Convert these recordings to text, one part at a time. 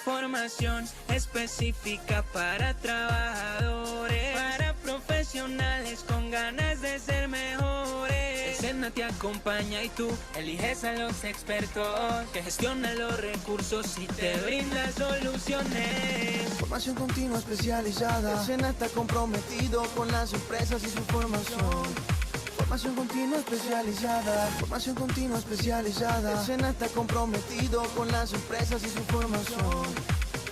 Formación específica para trabajadores, para profesionales con ganas de ser mejores. El SENA te acompaña y tú eliges a los expertos que gestionan los recursos y te brinda soluciones. Formación continua especializada. El SENA está comprometido con las empresas y su formación. Formación continua especializada. Formación continua especializada. El SENA está comprometido con las empresas y su formación.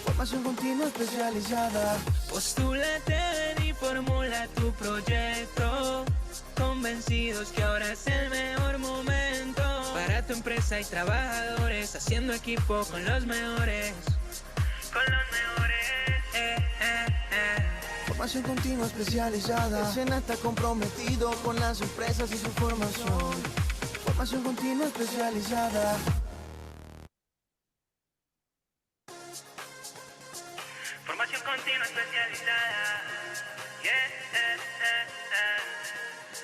Formación continua especializada. Postúlate, ven y formula tu proyecto. Convencidos que ahora es el mejor momento para tu empresa y trabajadores, haciendo equipo con los mejores. Con los mejores. Formación continua especializada. El SENA está comprometido con las empresas y su formación. Formación continua especializada. Formación continua especializada.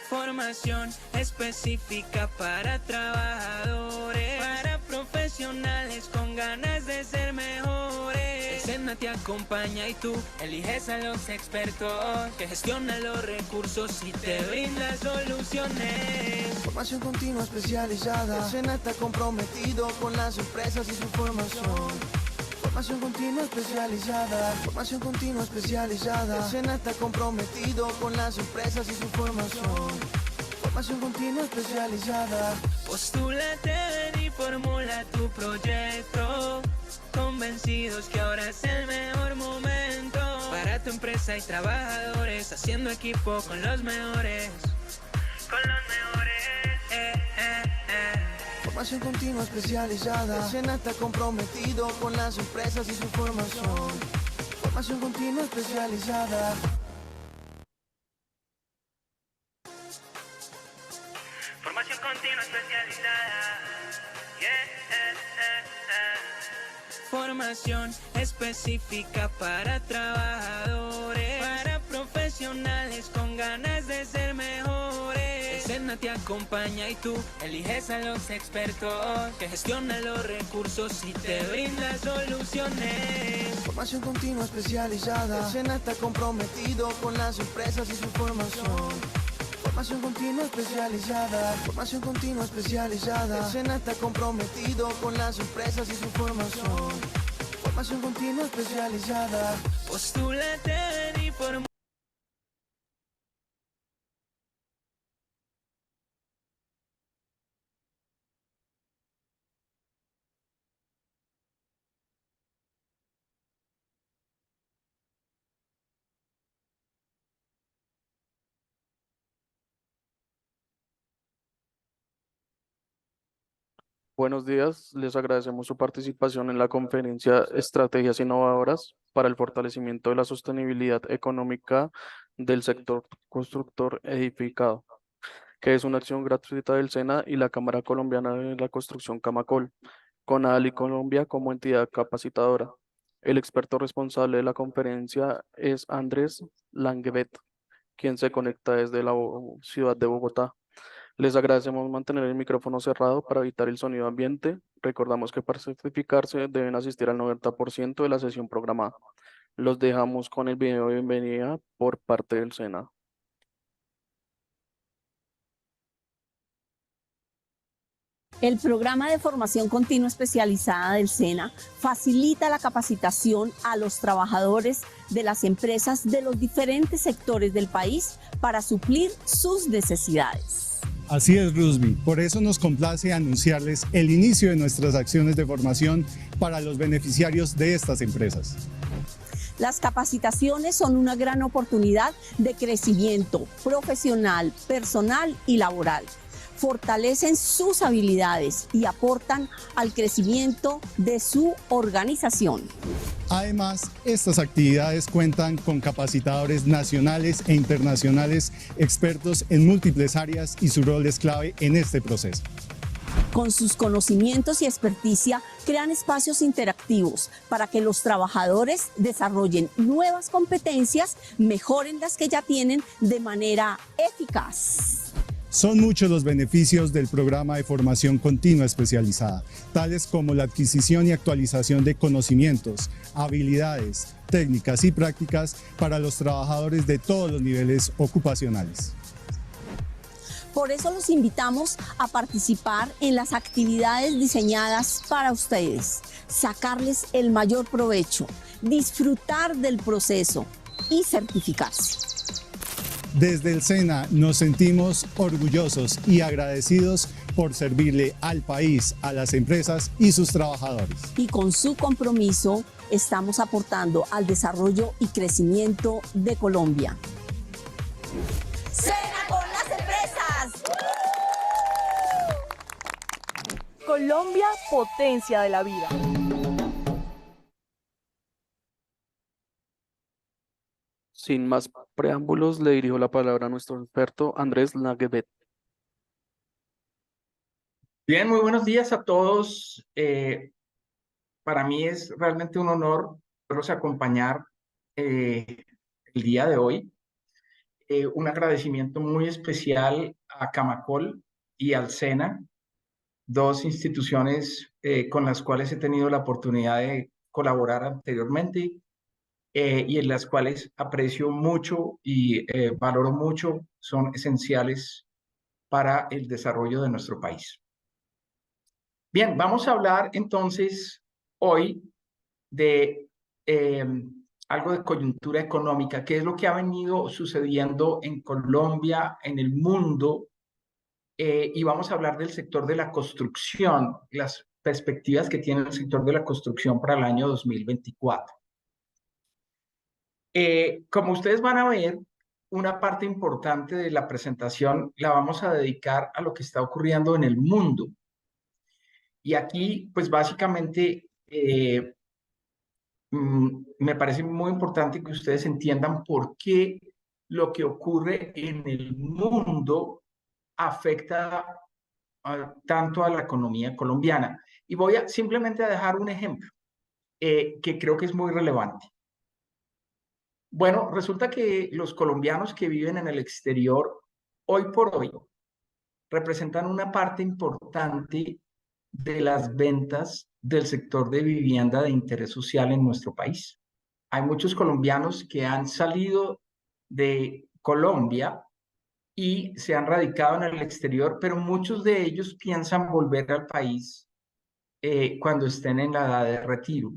Formación específica para trabajadores, para profesionales con ganas de ser mejores. El SENA te acompaña y tú eliges a los expertos que gestionan los recursos y te brinda soluciones. Formación continua especializada. El SENA está comprometido con las empresas y su formación. Formación continua especializada. Formación continua especializada. El SENA está comprometido con las empresas y su formación. Formación continua especializada. Postúlate, ven y formula tu proyecto. Convencidos que ahora es el mejor momento para tu empresa y trabajadores, haciendo equipo con los mejores. Con los mejores. Formación continua especializada. El SENA está comprometido con las empresas y su formación. Formación continua especializada. Formación continua especializada. Formación específica para trabajadores, para profesionales con ganas de ser mejores. El SENA te acompaña y tú eliges a los expertos que gestionan los recursos y te brinda soluciones. Formación continua especializada. El SENA está comprometido con las empresas y su formación. Formación continua especializada. Formación continua especializada. El SENA está comprometido con las empresas y su formación. Formación continua especializada. Postúlate, ven y formula. Buenos días, les agradecemos su participación en la conferencia Estrategias Innovadoras para el Fortalecimiento de la Sostenibilidad Económica del Sector Constructor Edificado, que es una acción gratuita del SENA y la Cámara Colombiana de la Construcción Camacol, con ADALI Colombia como entidad capacitadora. El experto responsable de la conferencia es Andrés Langevet, quien se conecta desde la ciudad de Bogotá. Les agradecemos mantener el micrófono cerrado para evitar el sonido ambiente. Recordamos que para certificarse deben asistir al 90% de la sesión programada. Los dejamos con el video de bienvenida por parte del SENA. El programa de formación continua especializada del SENA facilita la capacitación a los trabajadores de las empresas de los diferentes sectores del país para suplir sus necesidades. Así es, Rusby. Por eso nos complace anunciarles el inicio de nuestras acciones de formación para los beneficiarios de estas empresas. Las capacitaciones son una gran oportunidad de crecimiento profesional, personal y laboral. Fortalecen sus habilidades y aportan al crecimiento de su organización. Además, estas actividades cuentan con capacitadores nacionales e internacionales expertos en múltiples áreas y su rol es clave en este proceso. Con sus conocimientos y experticia, crean espacios interactivos para que los trabajadores desarrollen nuevas competencias, mejoren las que ya tienen de manera eficaz. Son muchos los beneficios del programa de formación continua especializada, tales como la adquisición y actualización de conocimientos, habilidades, técnicas y prácticas para los trabajadores de todos los niveles ocupacionales. Por eso los invitamos a participar en las actividades diseñadas para ustedes, sacarles el mayor provecho, disfrutar del proceso y certificarse. Desde el SENA nos sentimos orgullosos y agradecidos por servirle al país, a las empresas y sus trabajadores. Y con su compromiso estamos aportando al desarrollo y crecimiento de Colombia. ¡SENA con las empresas! Colombia, potencia de la vida. Sin más preámbulos, le dirijo la palabra a nuestro experto Andrés Laguebet. Bien, muy buenos días a todos. Para mí es realmente un honor poderlos acompañar el día de hoy. Un agradecimiento muy especial a Camacol y al SENA, dos instituciones con las cuales he tenido la oportunidad de colaborar anteriormente y en las cuales aprecio mucho y valoro mucho, son esenciales para el desarrollo de nuestro país. Bien, vamos a hablar entonces hoy de algo de coyuntura económica, que es lo que ha venido sucediendo en Colombia, en el mundo, y vamos a hablar del sector de la construcción, las perspectivas que tiene el sector de la construcción para el año 2024. Como ustedes van a ver, una parte importante de la presentación la vamos a dedicar a lo que está ocurriendo en el mundo. Y aquí, pues básicamente, me parece muy importante que ustedes entiendan por qué lo que ocurre en el mundo afecta tanto a la economía colombiana. Y voy simplemente a dejar un ejemplo que creo que es muy relevante. Bueno, resulta que los colombianos que viven en el exterior, hoy por hoy, representan una parte importante de las ventas del sector de vivienda de interés social en nuestro país. Hay muchos colombianos que han salido de Colombia y se han radicado en el exterior, pero muchos de ellos piensan volver al país cuando estén en la edad de retiro.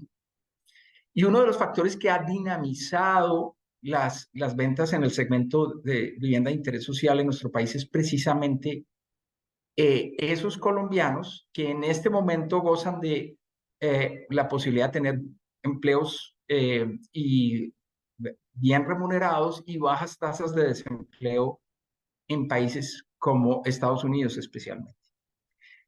Y uno de los factores que ha dinamizado las ventas en el segmento de vivienda de interés social en nuestro país es precisamente esos colombianos que en este momento gozan de la posibilidad de tener empleos y bien remunerados y bajas tasas de desempleo en países como Estados Unidos especialmente.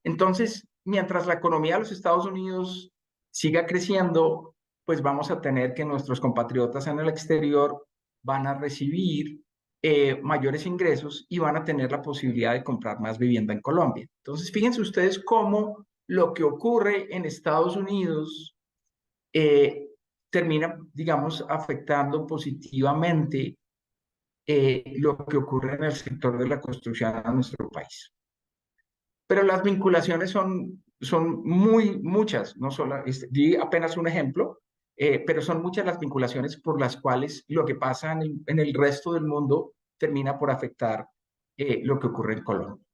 Entonces, mientras la economía de los Estados Unidos siga creciendo, pues vamos a tener que nuestros compatriotas en el exterior van a recibir mayores ingresos y van a tener la posibilidad de comprar más vivienda en Colombia. Entonces, fíjense ustedes cómo lo que ocurre en Estados Unidos termina, digamos, afectando positivamente lo que ocurre en el sector de la construcción en nuestro país. Pero las vinculaciones son muchas, no solo, di apenas un ejemplo, pero son muchas las vinculaciones por las cuales lo que pasa en el resto del mundo termina por afectar lo que ocurre en Colombia.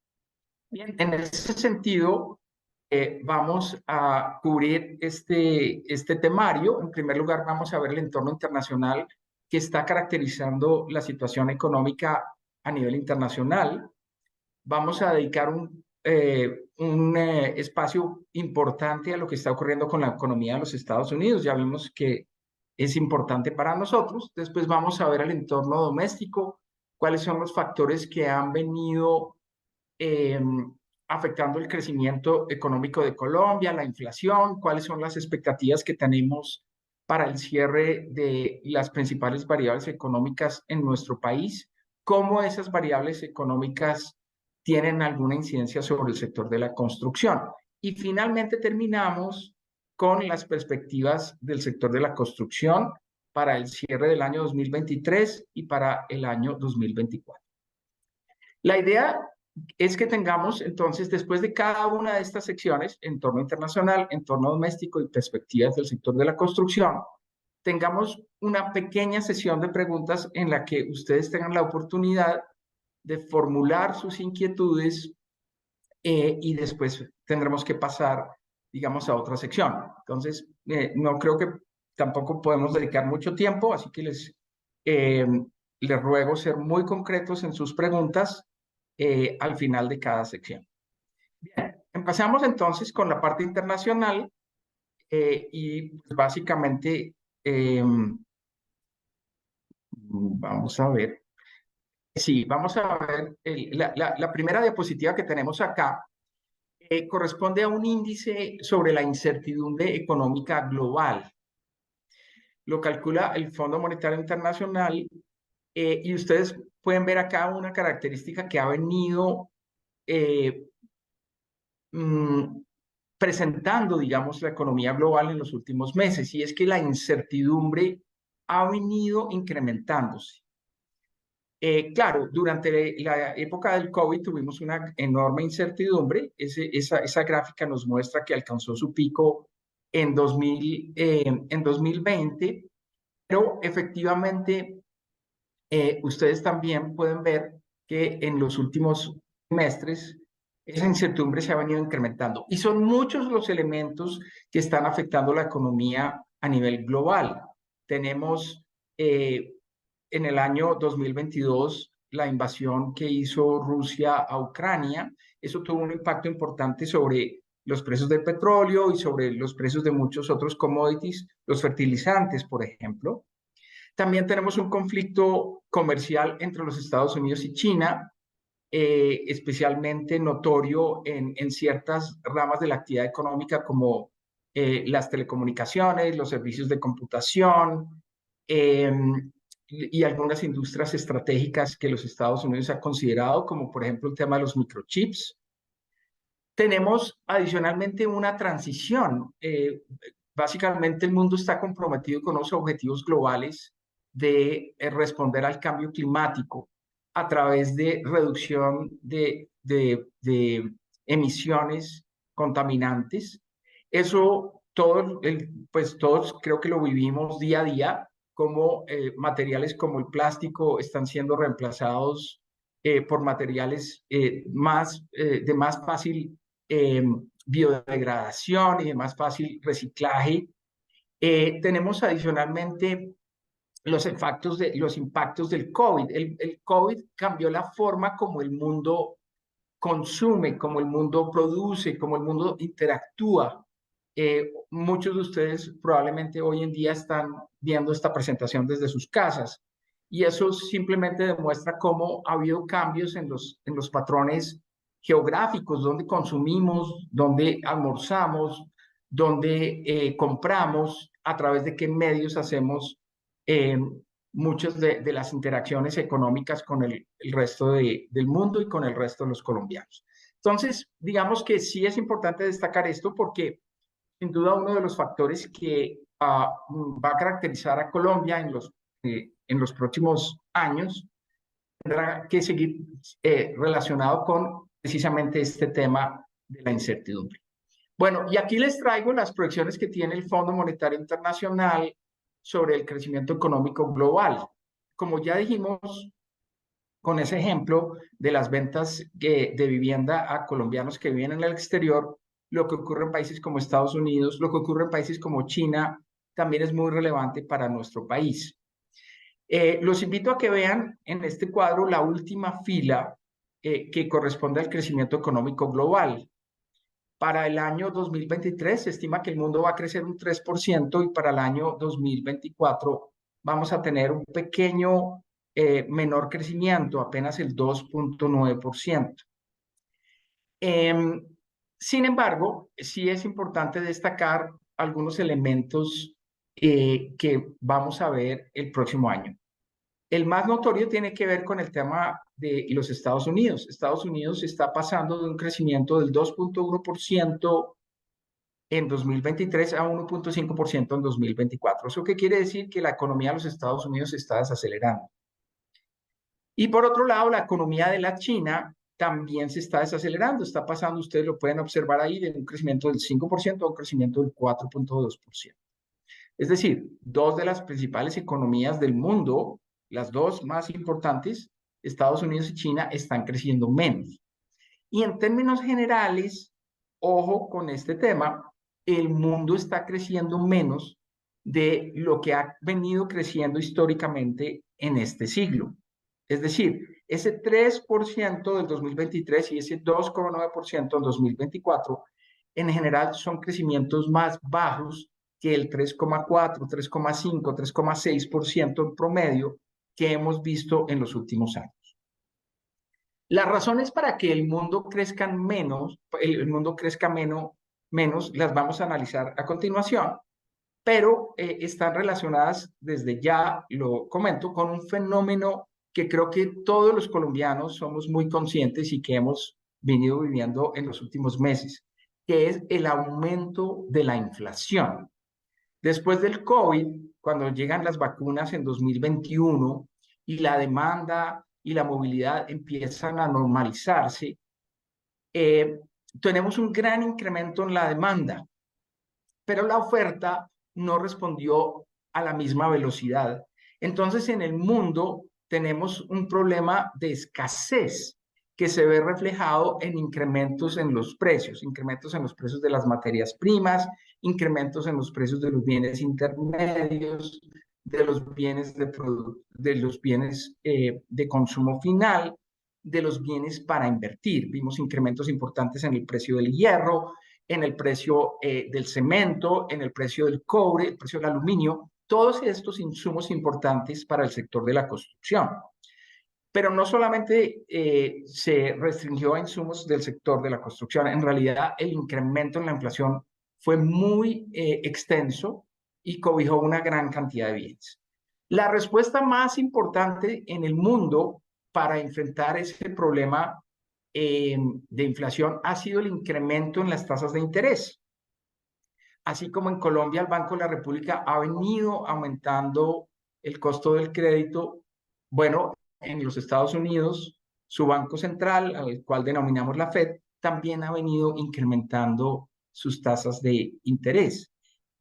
Bien, en ese sentido, vamos a cubrir este temario. En primer lugar, vamos a ver el entorno internacional que está caracterizando la situación económica a nivel internacional. Vamos a dedicar un espacio importante a lo que está ocurriendo con la economía de los Estados Unidos. Ya vimos que es importante para nosotros. Después vamos a ver el entorno doméstico, cuáles son los factores que han venido afectando el crecimiento económico de Colombia, la inflación, cuáles son las expectativas que tenemos para el cierre de las principales variables económicas en nuestro país, cómo esas variables económicas tienen alguna incidencia sobre el sector de la construcción. Y finalmente terminamos con las perspectivas del sector de la construcción para el cierre del año 2023 y para el año 2024. La idea es que tengamos entonces, después de cada una de estas secciones, entorno internacional, entorno doméstico y perspectivas del sector de la construcción, tengamos una pequeña sesión de preguntas en la que ustedes tengan la oportunidad de formular sus inquietudes y después tendremos que pasar, digamos, a otra sección. Entonces, no creo que tampoco podemos dedicar mucho tiempo, así que les ruego ser muy concretos en sus preguntas al final de cada sección. Bien, empezamos entonces con la parte internacional y pues, básicamente vamos a ver. Sí, vamos a ver. La primera diapositiva que tenemos acá corresponde a un índice sobre la incertidumbre económica global. Lo calcula el Fondo Monetario Internacional y ustedes pueden ver acá una característica que ha venido presentando, digamos, la economía global en los últimos meses, y es que la incertidumbre ha venido incrementándose. Claro, durante la época del COVID tuvimos una enorme incertidumbre. Esa gráfica nos muestra que alcanzó su pico en 2020, pero efectivamente ustedes también pueden ver que en los últimos trimestres esa incertidumbre se ha venido incrementando. Y son muchos los elementos que están afectando la economía a nivel global. Tenemos en el año 2022 la invasión que hizo Rusia a Ucrania. Eso tuvo un impacto importante sobre los precios del petróleo y sobre los precios de muchos otros commodities, los fertilizantes, por ejemplo. También tenemos un conflicto comercial entre los Estados Unidos y China, especialmente notorio en ciertas ramas de la actividad económica como las telecomunicaciones, los servicios de computación y algunas industrias estratégicas que los Estados Unidos ha considerado, como por ejemplo el tema de los microchips. Tenemos adicionalmente una transición. Básicamente el mundo está comprometido con los objetivos globales de responder al cambio climático a través de reducción de emisiones contaminantes. Eso pues todos creo que lo vivimos día a día, como materiales como el plástico están siendo reemplazados por materiales de más fácil biodegradación y de más fácil reciclaje. Tenemos adicionalmente los impactos del COVID. El COVID cambió la forma como el mundo consume, como el mundo produce, como el mundo interactúa. Muchos de ustedes probablemente hoy en día están viendo esta presentación desde sus casas y eso simplemente demuestra cómo ha habido cambios en los patrones geográficos, donde consumimos, donde almorzamos, donde compramos, a través de qué medios hacemos muchas de las interacciones económicas con el resto del mundo y con el resto de los colombianos. Entonces, digamos que sí es importante destacar esto porque sin duda uno de los factores que va a caracterizar a Colombia en los próximos años tendrá que seguir relacionado con precisamente este tema de la incertidumbre. Bueno, y aquí les traigo las proyecciones que tiene el Fondo Monetario Internacional sobre el crecimiento económico global. Como ya dijimos con ese ejemplo de las ventas de vivienda a colombianos que viven en el exterior, lo que ocurre en países como Estados Unidos, lo que ocurre en países como China, también es muy relevante para nuestro país. Los invito a que vean en este cuadro la última fila que corresponde al crecimiento económico global. Para el año 2023 se estima que el mundo va a crecer un 3% y para el año 2024 vamos a tener un pequeño menor crecimiento, apenas el 2.9%. Sin embargo, sí es importante destacar algunos elementos que vamos a ver el próximo año. El más notorio tiene que ver con el tema de los Estados Unidos. Estados Unidos está pasando de un crecimiento del 2.1% en 2023 a 1.5% en 2024. ¿Eso qué quiere decir? Que la economía de los Estados Unidos se está desacelerando. Y por otro lado, la economía de la China también se está desacelerando, está pasando, ustedes lo pueden observar ahí, de un crecimiento del 5% a un crecimiento del 4.2%. Es decir, dos de las principales economías del mundo, las dos más importantes, Estados Unidos y China, están creciendo menos. Y en términos generales, ojo con este tema, el mundo está creciendo menos de lo que ha venido creciendo históricamente en este siglo. Es decir, ese 3% del 2023 y ese 2,9% del 2024, en general son crecimientos más bajos que el 3,4, 3,5, 3,6% en promedio que hemos visto en los últimos años. Las razones para que el mundo crezca menos, menos, las vamos a analizar a continuación, pero están relacionadas, desde ya lo comento, con un fenómeno que creo que todos los colombianos somos muy conscientes y que hemos venido viviendo en los últimos meses, que es el aumento de la inflación. Después del COVID, cuando llegan las vacunas en 2021 y la demanda y la movilidad empiezan a normalizarse, tenemos un gran incremento en la demanda, pero la oferta no respondió a la misma velocidad. Entonces, en el mundo tenemos un problema de escasez que se ve reflejado en incrementos en los precios de las materias primas, incrementos en los precios de los bienes intermedios, de los bienes de consumo final, de los bienes para invertir. Vimos incrementos importantes en el precio del hierro, en el precio del cemento, en el precio del cobre, el precio del aluminio, todos estos insumos importantes para el sector de la construcción. Pero no solamente se restringió a insumos del sector de la construcción, en realidad el incremento en la inflación fue muy extenso y cobijó una gran cantidad de bienes. La respuesta más importante en el mundo para enfrentar ese problema de inflación ha sido el incremento en las tasas de interés. Así como en Colombia el Banco de la República ha venido aumentando el costo del crédito, bueno, en los Estados Unidos, su banco central, al cual denominamos la Fed, también ha venido incrementando sus tasas de interés.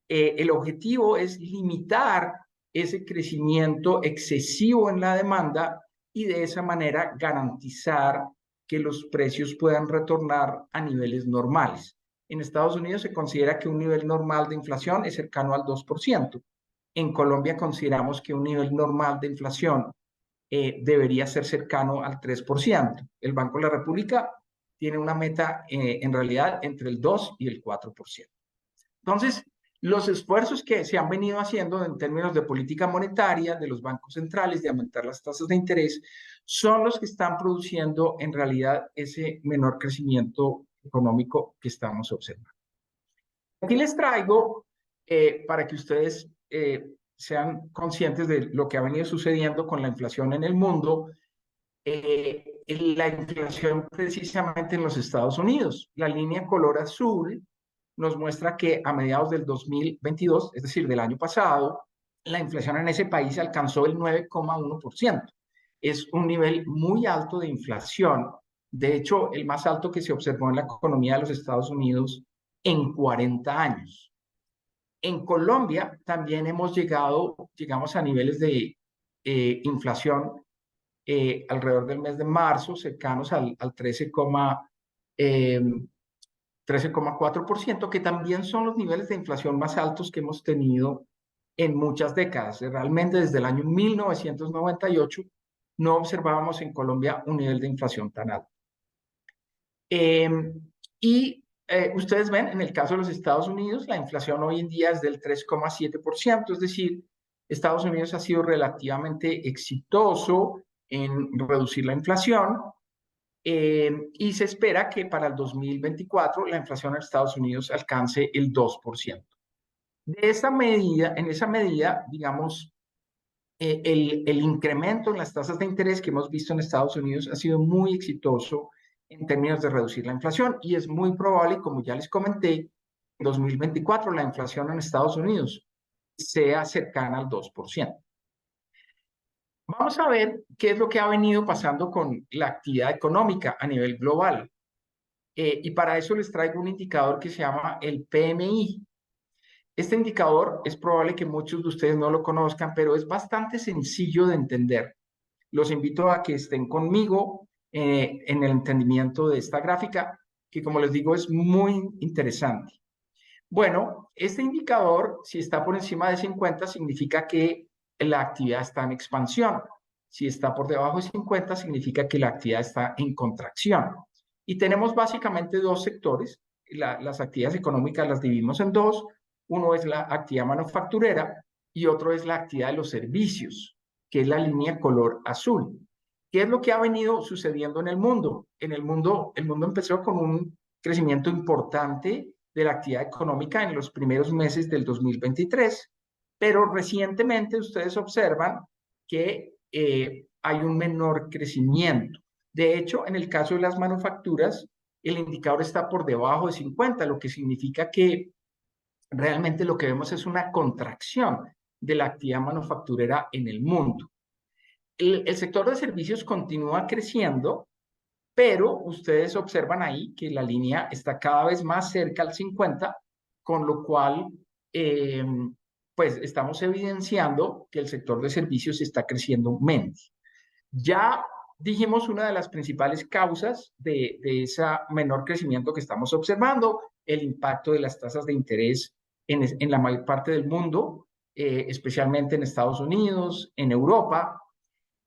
El objetivo es limitar ese crecimiento excesivo en la demanda y de esa manera garantizar que los precios puedan retornar a niveles normales. En Estados Unidos se considera que un nivel normal de inflación es cercano al 2%. En Colombia consideramos que un nivel normal de inflación debería ser cercano al 3%. El Banco de la República tiene una meta en realidad entre el 2 y el 4%. Entonces, los esfuerzos que se han venido haciendo en términos de política monetaria de los bancos centrales, de aumentar las tasas de interés, son los que están produciendo en realidad ese menor crecimiento económico que estamos observando. Aquí les traigo, para que ustedes sean conscientes de lo que ha venido sucediendo con la inflación en el mundo, la inflación precisamente en los Estados Unidos. La línea color azul nos muestra que a mediados del 2022, es decir, del año pasado, la inflación en ese país alcanzó el 9,1%. Es un nivel muy alto de inflación, de hecho, el más alto que se observó en la economía de los Estados Unidos en 40 años. En Colombia también llegamos a niveles de inflación alrededor del mes de marzo, cercanos al 13,4%, que también son los niveles de inflación más altos que hemos tenido en muchas décadas. Realmente desde el año 1998 no observábamos en Colombia un nivel de inflación tan alto. Ustedes ven, en el caso de los Estados Unidos, la inflación hoy en día es del 3,7%, es decir, Estados Unidos ha sido relativamente exitoso en reducir la inflación, y se espera que para el 2024 la inflación en Estados Unidos alcance el 2%. En esa medida, digamos, el incremento en las tasas de interés que hemos visto en Estados Unidos ha sido muy exitoso en términos de reducir la inflación y es muy probable, como ya les comenté, en 2024 la inflación en Estados Unidos sea cercana al 2%. Vamos a ver qué es lo que ha venido pasando con la actividad económica a nivel global. Y para eso les traigo un indicador que se llama el PMI. Este indicador es probable que muchos de ustedes no lo conozcan, pero es bastante sencillo de entender. Los invito a que estén conmigo en el entendimiento de esta gráfica, que como les digo es muy interesante. Bueno, este indicador, si está por encima de 50, significa que la actividad está en expansión. Si está por debajo de 50, significa que la actividad está en contracción. Y tenemos básicamente dos sectores. Las actividades económicas las dividimos en dos. Uno es la actividad manufacturera y otro es la actividad de los servicios, que es la línea color azul. ¿Qué es lo que ha venido sucediendo en el mundo? El mundo empezó con un crecimiento importante de la actividad económica en los primeros meses del 2023, pero recientemente ustedes observan que hay un menor crecimiento. De hecho, en el caso de las manufacturas, el indicador está por debajo de 50, lo que significa que realmente lo que vemos es una contracción de la actividad manufacturera en el mundo. El sector de servicios continúa creciendo, pero ustedes observan ahí que la línea está cada vez más cerca al 50, con lo cual, pues estamos evidenciando que el sector de servicios está creciendo menos. Ya dijimos una de las principales causas de ese menor crecimiento que estamos observando, el impacto de las tasas de interés en la mayor parte del mundo, especialmente en Estados Unidos, en Europa,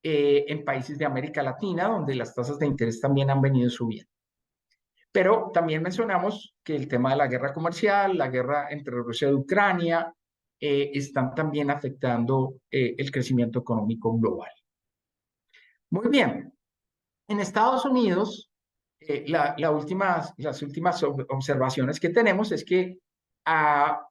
en países de América Latina, donde las tasas de interés también han venido subiendo. Pero también mencionamos que el tema de la guerra comercial, la guerra entre Rusia y Ucrania, están también afectando el crecimiento económico global. Muy bien. En Estados Unidos, las últimas observaciones que tenemos es que,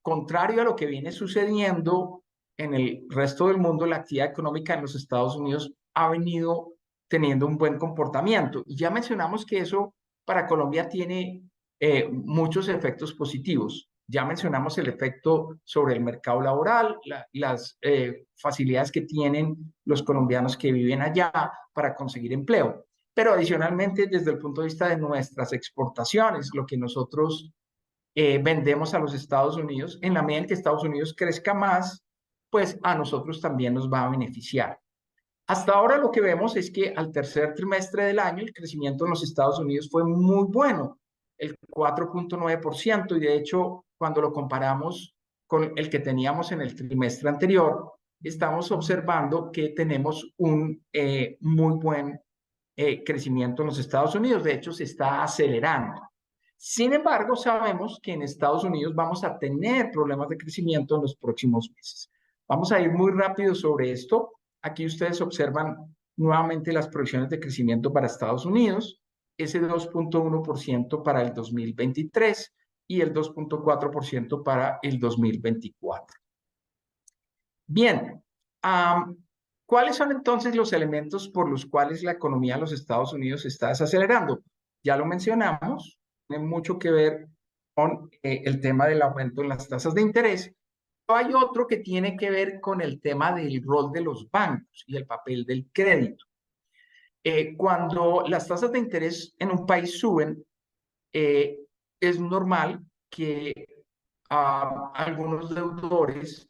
contrario a lo que viene sucediendo en el resto del mundo, la actividad económica en los Estados Unidos ha venido teniendo un buen comportamiento. Y ya mencionamos que eso para Colombia tiene muchos efectos positivos. Ya mencionamos el efecto sobre el mercado laboral, las facilidades que tienen los colombianos que viven allá para conseguir empleo. Pero adicionalmente, desde el punto de vista de nuestras exportaciones, lo que nosotros vendemos a los Estados Unidos, en la medida en que Estados Unidos crezca más, pues a nosotros también nos va a beneficiar. Hasta ahora lo que vemos es que al tercer trimestre del año el crecimiento en los Estados Unidos fue muy bueno, el 4.9%, y de hecho cuando lo comparamos con el que teníamos en el trimestre anterior, estamos observando que tenemos un muy buen crecimiento en los Estados Unidos. De hecho, se está acelerando. Sin embargo, sabemos que en Estados Unidos vamos a tener problemas de crecimiento en los próximos meses. Vamos a ir muy rápido sobre esto. Aquí ustedes observan nuevamente las proyecciones de crecimiento para Estados Unidos, ese 2.1% para el 2023 y el 2.4% para el 2024. Bien, ¿cuáles son entonces los elementos por los cuales la economía de los Estados Unidos está desacelerando? Ya lo mencionamos, tiene mucho que ver con el tema del aumento en las tasas de interés. Pero hay otro que tiene que ver con el tema del rol de los bancos y el papel del crédito. Cuando las tasas de interés en un país suben, es normal que algunos deudores,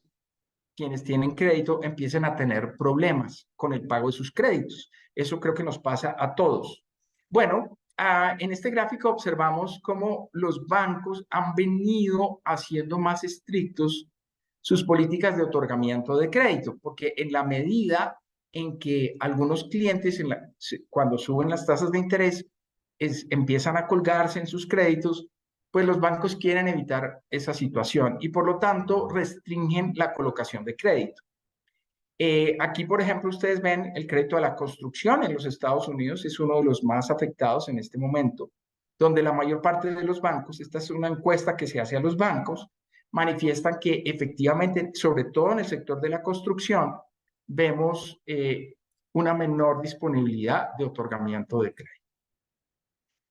quienes tienen crédito, empiecen a tener problemas con el pago de sus créditos. Eso creo que nos pasa a todos. Bueno, en este gráfico observamos cómo los bancos han venido haciendo más estrictos sus políticas de otorgamiento de crédito, porque en la medida en que algunos clientes, cuando suben las tasas de interés, empiezan a colgarse en sus créditos, pues los bancos quieren evitar esa situación y por lo tanto restringen la colocación de crédito. Aquí, por ejemplo, ustedes ven el crédito a la construcción en los Estados Unidos, es uno de los más afectados en este momento, donde la mayor parte de los bancos, esta es una encuesta que se hace a los bancos, manifiestan que efectivamente, sobre todo en el sector de la construcción, vemos una menor disponibilidad de otorgamiento de crédito.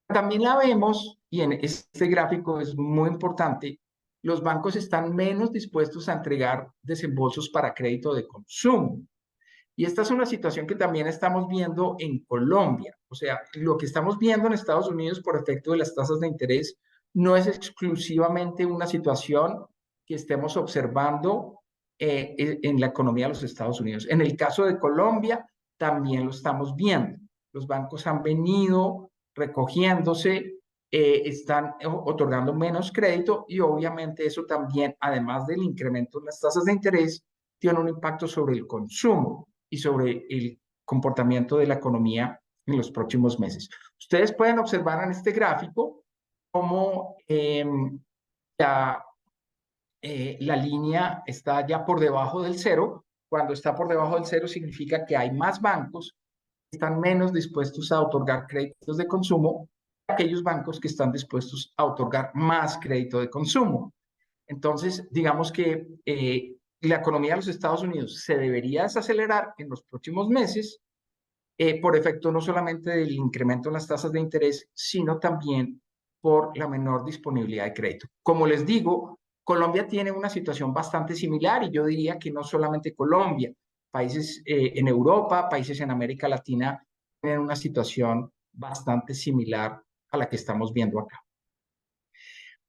También la vemos, y en este gráfico es muy importante, los bancos están menos dispuestos a entregar desembolsos para crédito de consumo. Y esta es una situación que también estamos viendo en Colombia. O sea, lo que estamos viendo en Estados Unidos por efecto de las tasas de interés no es exclusivamente una situación que estemos observando en la economía de los Estados Unidos. En el caso de Colombia, también lo estamos viendo. Los bancos han venido recogiéndose, están otorgando menos crédito y obviamente eso también, además del incremento en las tasas de interés, tiene un impacto sobre el consumo y sobre el comportamiento de la economía en los próximos meses. Ustedes pueden observar en este gráfico cómo la línea está ya por debajo del cero. Cuando está por debajo del cero significa que hay más bancos que están menos dispuestos a otorgar créditos de consumo que aquellos bancos que están dispuestos a otorgar más crédito de consumo. Entonces, digamos que la economía de los Estados Unidos se debería desacelerar en los próximos meses por efecto no solamente del incremento en las tasas de interés, sino también por la menor disponibilidad de crédito. Como les digo, Colombia tiene una situación bastante similar y yo diría que no solamente Colombia, países en Europa, países en América Latina tienen una situación bastante similar a la que estamos viendo acá.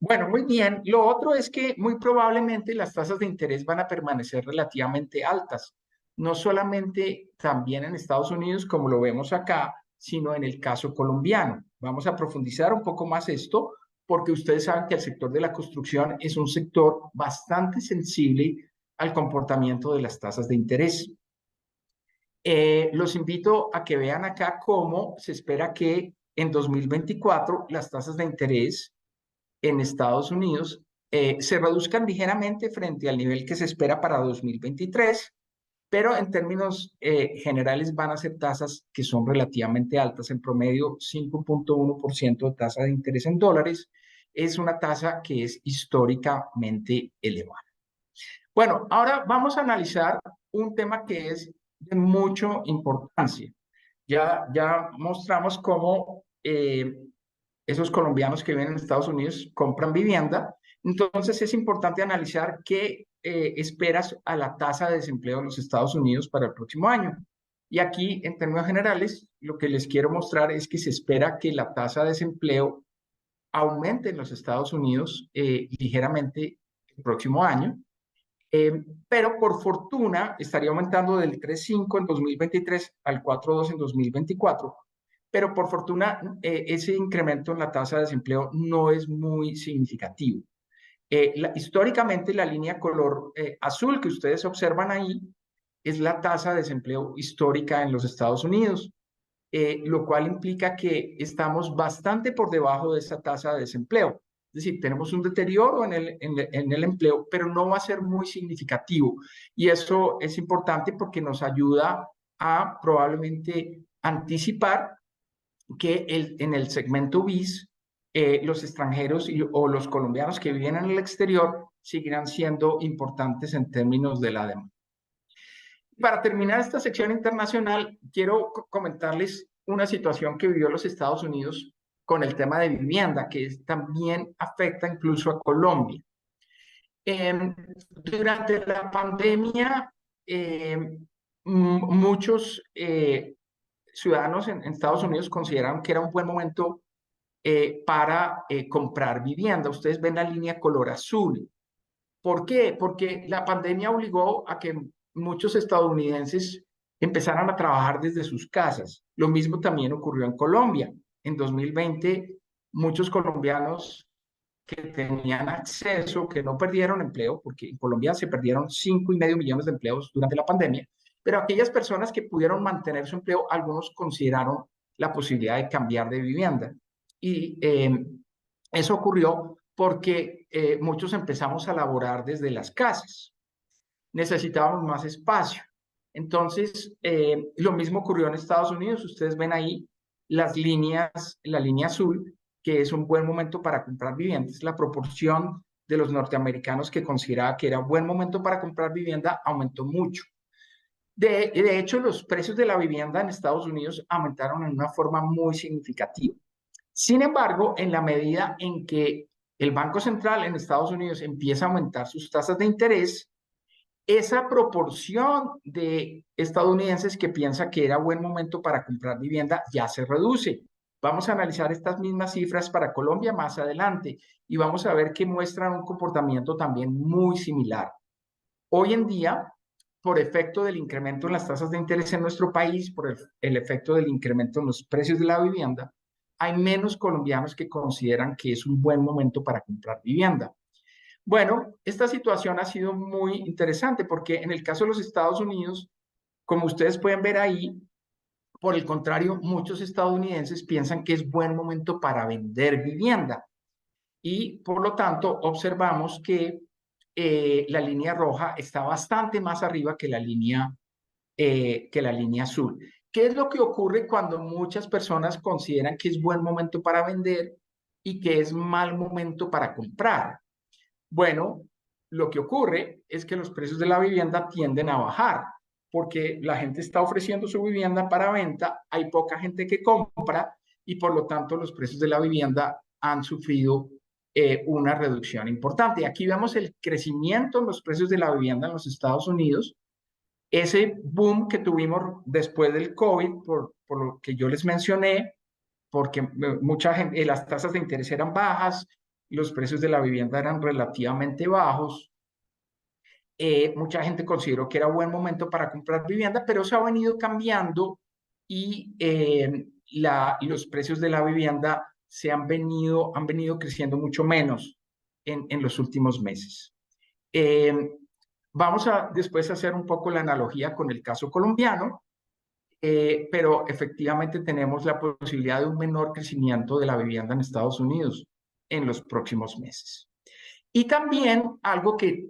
Bueno, muy bien. Lo otro es que muy probablemente las tasas de interés van a permanecer relativamente altas, no solamente también en Estados Unidos, como lo vemos acá, sino en el caso colombiano. Vamos a profundizar un poco más esto, porque ustedes saben que el sector de la construcción es un sector bastante sensible al comportamiento de las tasas de interés. Los invito a que vean acá cómo se espera que en 2024 las tasas de interés en Estados Unidos se reduzcan ligeramente frente al nivel que se espera para 2023, pero en términos generales van a ser tasas que son relativamente altas, en promedio 5.1% de tasa de interés en dólares, es una tasa que es históricamente elevada. Bueno, ahora vamos a analizar un tema que es de mucha importancia. Ya mostramos cómo esos colombianos que viven en Estados Unidos compran vivienda. Entonces es importante analizar qué esperas a la tasa de desempleo en los Estados Unidos para el próximo año. Y aquí, en términos generales, lo que les quiero mostrar es que se espera que la tasa de desempleo aumente en los Estados Unidos ligeramente el próximo año. Pero por fortuna estaría aumentando del 3.5 en 2023 al 4.2 en 2024. Pero por fortuna ese incremento en la tasa de desempleo no es muy significativo. Históricamente la línea color azul que ustedes observan ahí es la tasa de desempleo histórica en los Estados Unidos, lo cual implica que estamos bastante por debajo de esa tasa de desempleo. Es decir, tenemos un deterioro en el empleo, pero no va a ser muy significativo. Y eso es importante porque nos ayuda a probablemente anticipar que en el segmento BIS, los extranjeros o los colombianos que viven en el exterior seguirán siendo importantes en términos de la demanda. Para terminar esta sección internacional, quiero comentarles una situación que vivió los Estados Unidos con el tema de vivienda, que también afecta incluso a Colombia. Durante la pandemia, muchos ciudadanos en Estados Unidos consideraron que era un buen momento para comprar vivienda. Ustedes ven la línea color azul. ¿Por qué? Porque la pandemia obligó a que muchos estadounidenses empezaran a trabajar desde sus casas. Lo mismo también ocurrió en Colombia. En 2020, muchos colombianos que tenían acceso, que no perdieron empleo, porque en Colombia se perdieron 5,5 millones de empleos durante la pandemia, pero aquellas personas que pudieron mantener su empleo, algunos consideraron la posibilidad de cambiar de vivienda. Y eso ocurrió porque muchos empezamos a laborar desde las casas. Necesitábamos más espacio. Entonces, lo mismo ocurrió en Estados Unidos. Ustedes ven ahí las líneas, la línea azul, que es un buen momento para comprar viviendas. La proporción de los norteamericanos que consideraba que era un buen momento para comprar vivienda aumentó mucho. De hecho, los precios de la vivienda en Estados Unidos aumentaron en una forma muy significativa. Sin embargo, en la medida en que el Banco Central en Estados Unidos empieza a aumentar sus tasas de interés, esa proporción de estadounidenses que piensa que era buen momento para comprar vivienda ya se reduce. Vamos a analizar estas mismas cifras para Colombia más adelante y vamos a ver que muestran un comportamiento también muy similar. Hoy en día, por efecto del incremento en las tasas de interés en nuestro país, por el efecto del incremento en los precios de la vivienda, hay menos colombianos que consideran que es un buen momento para comprar vivienda. Bueno, esta situación ha sido muy interesante porque en el caso de los Estados Unidos, como ustedes pueden ver ahí, por el contrario, muchos estadounidenses piensan que es buen momento para vender vivienda y por lo tanto observamos que la línea roja está bastante más arriba que la línea azul. ¿Qué es lo que ocurre cuando muchas personas consideran que es buen momento para vender y que es mal momento para comprar? Bueno, lo que ocurre es que los precios de la vivienda tienden a bajar porque la gente está ofreciendo su vivienda para venta, hay poca gente que compra y por lo tanto los precios de la vivienda han sufrido una reducción importante. Aquí vemos el crecimiento en los precios de la vivienda en los Estados Unidos, ese boom que tuvimos después del COVID, por lo que yo les mencioné, porque mucha gente, las tasas de interés eran bajas, los precios de la vivienda eran relativamente bajos. Mucha gente consideró que era buen momento para comprar vivienda, pero se ha venido cambiando y los precios de la vivienda han venido creciendo mucho menos en los últimos meses. Vamos a después hacer un poco la analogía con el caso colombiano, pero efectivamente tenemos la posibilidad de un menor crecimiento de la vivienda en Estados Unidos en los próximos meses. Y también algo que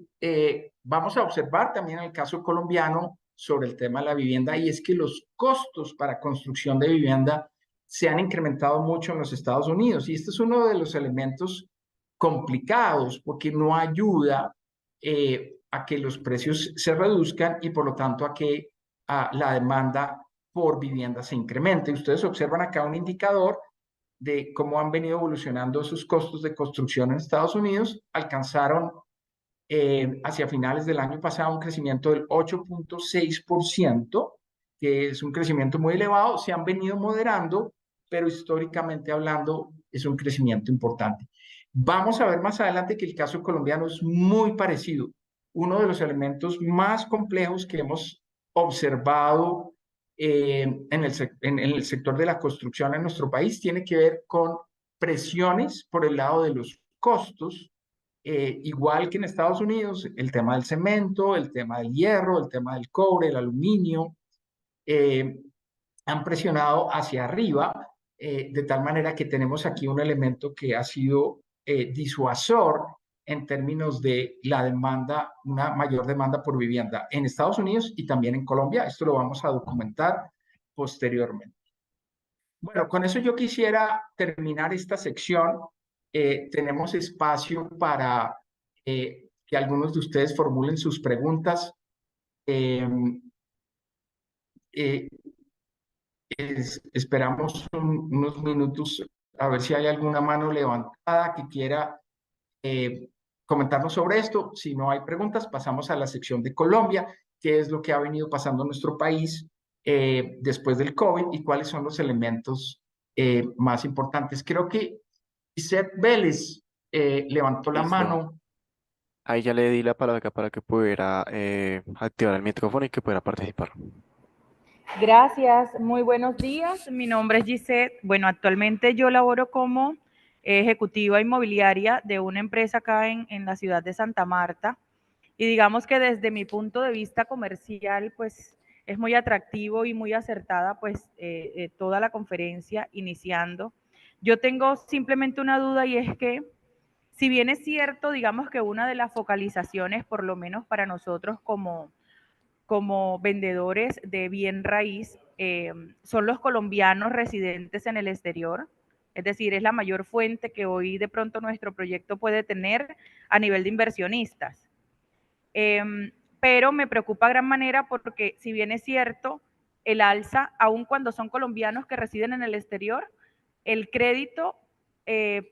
vamos a observar también en el caso colombiano sobre el tema de la vivienda, y es que los costos para construcción de vivienda se han incrementado mucho en los Estados Unidos. Y este es uno de los elementos complicados porque no ayuda a que los precios se reduzcan y por lo tanto a que la demanda por vivienda se incremente. Ustedes observan acá un indicador de cómo han venido evolucionando sus costos de construcción en Estados Unidos. Alcanzaron hacia finales del año pasado un crecimiento del 8.6%, que es un crecimiento muy elevado. Se han venido moderando, pero históricamente hablando es un crecimiento importante. Vamos a ver más adelante que el caso colombiano es muy parecido. Uno de los elementos más complejos que hemos observado en el sector de la construcción en nuestro país tiene que ver con presiones por el lado de los costos, igual que en Estados Unidos, el tema del cemento, el tema del hierro, el tema del cobre, el aluminio, han presionado hacia arriba, de tal manera que tenemos aquí un elemento que ha sido disuasor en términos de la demanda, una mayor demanda por vivienda en Estados Unidos y también en Colombia. Esto lo vamos a documentar posteriormente. Bueno, con eso yo quisiera terminar esta sección. Tenemos espacio para que algunos de ustedes formulen sus preguntas. Esperamos unos minutos a ver si hay alguna mano levantada que quiera comentarnos sobre esto. Si no hay preguntas, pasamos a la sección de Colombia, qué es lo que ha venido pasando en nuestro país después del COVID y cuáles son los elementos más importantes. Creo que Iseth Vélez levantó la Listo. mano. Ahí ya le di la palabra para que pudiera activar el micrófono y que pudiera participar. Gracias, muy buenos días. Mi nombre es Gisette. Bueno, actualmente yo laboro como ejecutiva inmobiliaria de una empresa acá en la ciudad de Santa Marta. Y digamos que desde mi punto de vista comercial, pues es muy atractivo y muy acertada pues toda la conferencia iniciando. Yo tengo simplemente una duda y es que si bien es cierto, digamos que una de las focalizaciones, por lo menos para nosotros como vendedores de bien raíz, son los colombianos residentes en el exterior. Es decir, es la mayor fuente que hoy de pronto nuestro proyecto puede tener a nivel de inversionistas. Pero me preocupa gran manera porque si bien es cierto, el alza, aun cuando son colombianos que residen en el exterior, el crédito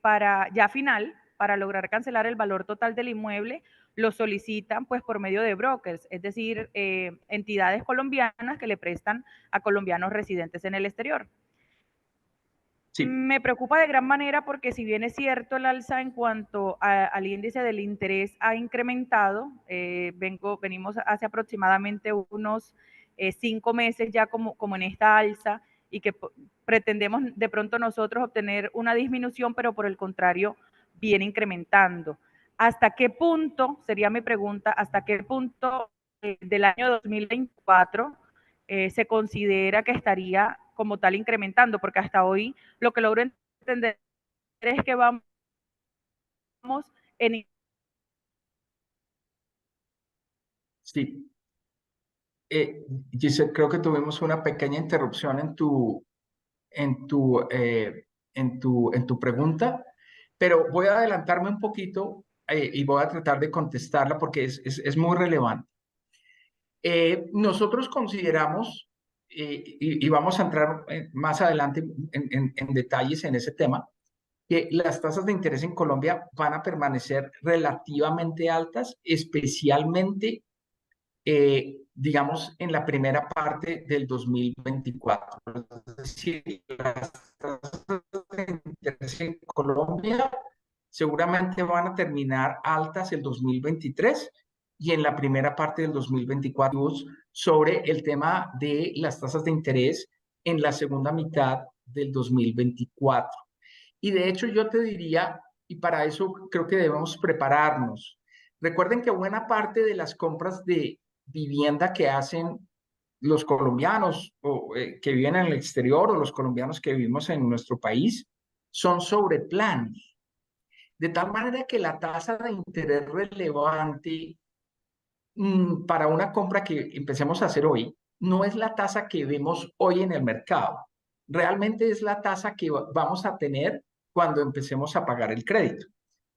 para ya final, para lograr cancelar el valor total del inmueble, lo solicitan pues por medio de brokers, es decir, entidades colombianas que le prestan a colombianos residentes en el exterior. Sí. Me preocupa de gran manera porque si bien es cierto el alza en cuanto al índice del interés ha incrementado, venimos hace aproximadamente unos 5 meses ya como en esta alza y que pretendemos de pronto nosotros obtener una disminución, pero por el contrario viene incrementando. ¿Hasta qué punto, sería mi pregunta, hasta qué punto del año 2024 se considera que estaría como tal incrementando? Porque hasta hoy lo que logro entender es que vamos en... Sí. Giselle, creo que tuvimos una pequeña interrupción en tu pregunta, pero voy a adelantarme un poquito y voy a tratar de contestarla porque es muy relevante. Nosotros consideramos, y vamos a entrar más adelante en detalles en ese tema, que las tasas de interés en Colombia van a permanecer relativamente altas, especialmente, digamos, en la primera parte del 2024. Es decir, las tasas de interés en Colombia seguramente van a terminar altas el 2023 y en la primera parte del 2024 sobre el tema de las tasas de interés en la segunda mitad del 2024. Y de hecho yo te diría, y para eso creo que debemos prepararnos. Recuerden que buena parte de las compras de vivienda que hacen los colombianos que viven en el exterior o los colombianos que vivimos en nuestro país son sobre planos. De tal manera que la tasa de interés relevante para una compra que empecemos a hacer hoy no es la tasa que vemos hoy en el mercado. Realmente es la tasa que vamos a tener cuando empecemos a pagar el crédito.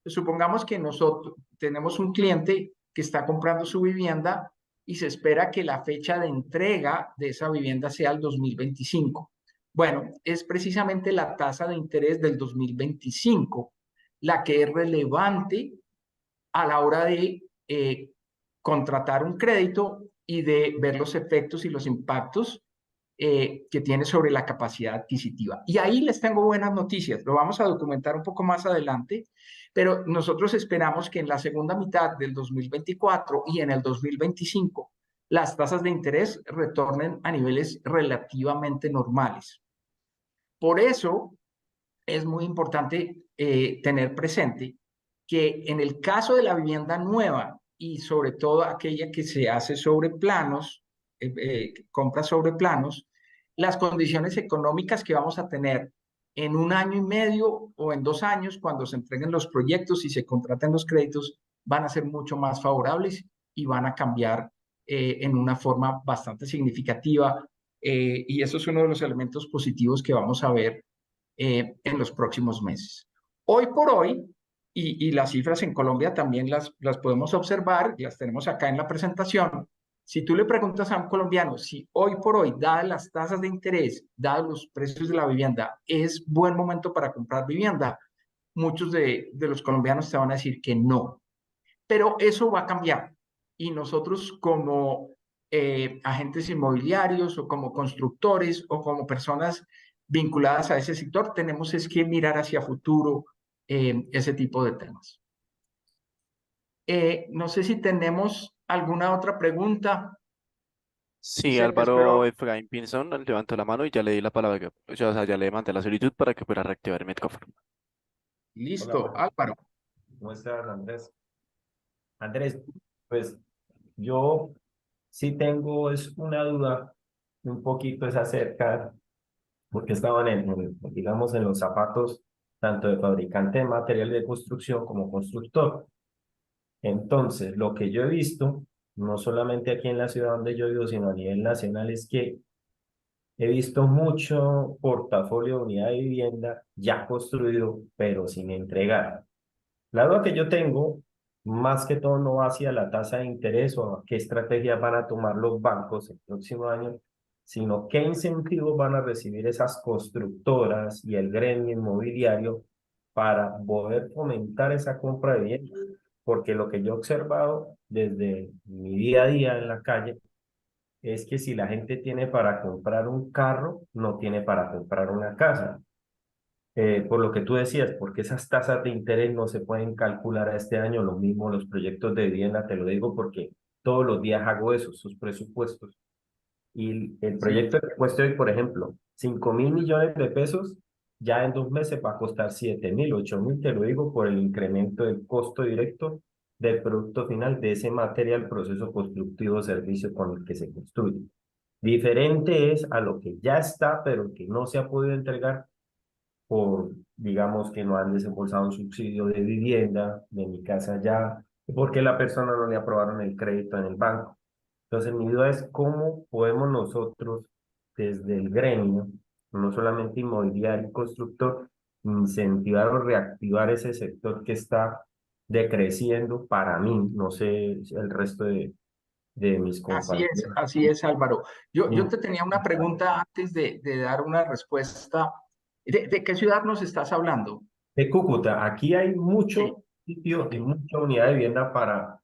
Supongamos que nosotros tenemos un cliente que está comprando su vivienda y se espera que la fecha de entrega de esa vivienda sea el 2025. Bueno, es precisamente la tasa de interés del 2025 la que es relevante a la hora de contratar un crédito y de ver los efectos y los impactos que tiene sobre la capacidad adquisitiva. Y ahí les tengo buenas noticias, lo vamos a documentar un poco más adelante, pero nosotros esperamos que en la segunda mitad del 2024 y en el 2025 las tasas de interés retornen a niveles relativamente normales. Por eso es muy importante tener presente que en el caso de la vivienda nueva y sobre todo aquella que se hace sobre planos, compra sobre planos, las condiciones económicas que vamos a tener en 1 año y medio o en 2 años, cuando se entreguen los proyectos y se contraten los créditos, van a ser mucho más favorables y van a cambiar en una forma bastante significativa. Y eso es uno de los elementos positivos que vamos a ver en los próximos meses. Hoy por hoy, y las cifras en Colombia también las podemos observar, las tenemos acá en la presentación. Si tú le preguntas a un colombiano si hoy por hoy, dadas las tasas de interés, dados los precios de la vivienda, es buen momento para comprar vivienda, muchos de los colombianos te van a decir que no. Pero eso va a cambiar. Y nosotros como agentes inmobiliarios o como constructores o como personas vinculadas a ese sector, tenemos es que mirar hacia futuro ese tipo de temas. No sé si tenemos alguna otra pregunta. Sí, Álvaro Efraín Pinzón levantó la mano y ya le di la palabra, o sea, ya le mandé la solicitud para que pueda reactivar el micrófono. Listo, Hola, Álvaro. ¿cómo estás, Andrés? Andrés, pues yo sí tengo es una duda un poquito es acerca, porque estaban digamos, en los zapatos tanto de fabricante de material de construcción como constructor. Entonces, lo que yo he visto, no solamente aquí en la ciudad donde yo vivo, sino a nivel nacional, es que he visto mucho portafolio de unidad de vivienda ya construido, pero sin entregar. La duda que yo tengo, más que todo, no va hacia la tasa de interés o a qué estrategias van a tomar los bancos el próximo año, sino qué incentivos van a recibir esas constructoras y el gremio inmobiliario para poder fomentar esa compra de vivienda. porque lo que yo he observado desde mi día a día en la calle es que si la gente tiene para comprar un carro, no tiene para comprar una casa. Por lo que tú decías, porque esas tasas de interés no se pueden calcular a este año, lo mismo los proyectos de vivienda, te lo digo porque todos los días hago eso, sus presupuestos. Y el Sí. proyecto que cueste hoy, por ejemplo, 5.000 millones de pesos, ya en 2 meses va a costar 7.000, 8.000, te lo digo por el incremento del costo directo del producto final de ese material, proceso constructivo o servicio con el que se construye. Diferente es a lo que ya está, pero que no se ha podido entregar por, digamos, que no han desembolsado un subsidio de vivienda, de mi casa ya, porque la persona no le aprobaron el crédito en el banco. Entonces, mi duda es cómo podemos nosotros, desde el gremio, no solamente inmobiliario y constructor, incentivar o reactivar ese sector que está decreciendo para mí, no sé el resto de mis compañeros. Así es, Álvaro. Yo Sí. te tenía una pregunta antes de dar una respuesta. ¿De qué ciudad nos estás hablando? De Cúcuta, aquí hay Sí, mucho sitio y sí, mucha unidad de vivienda para,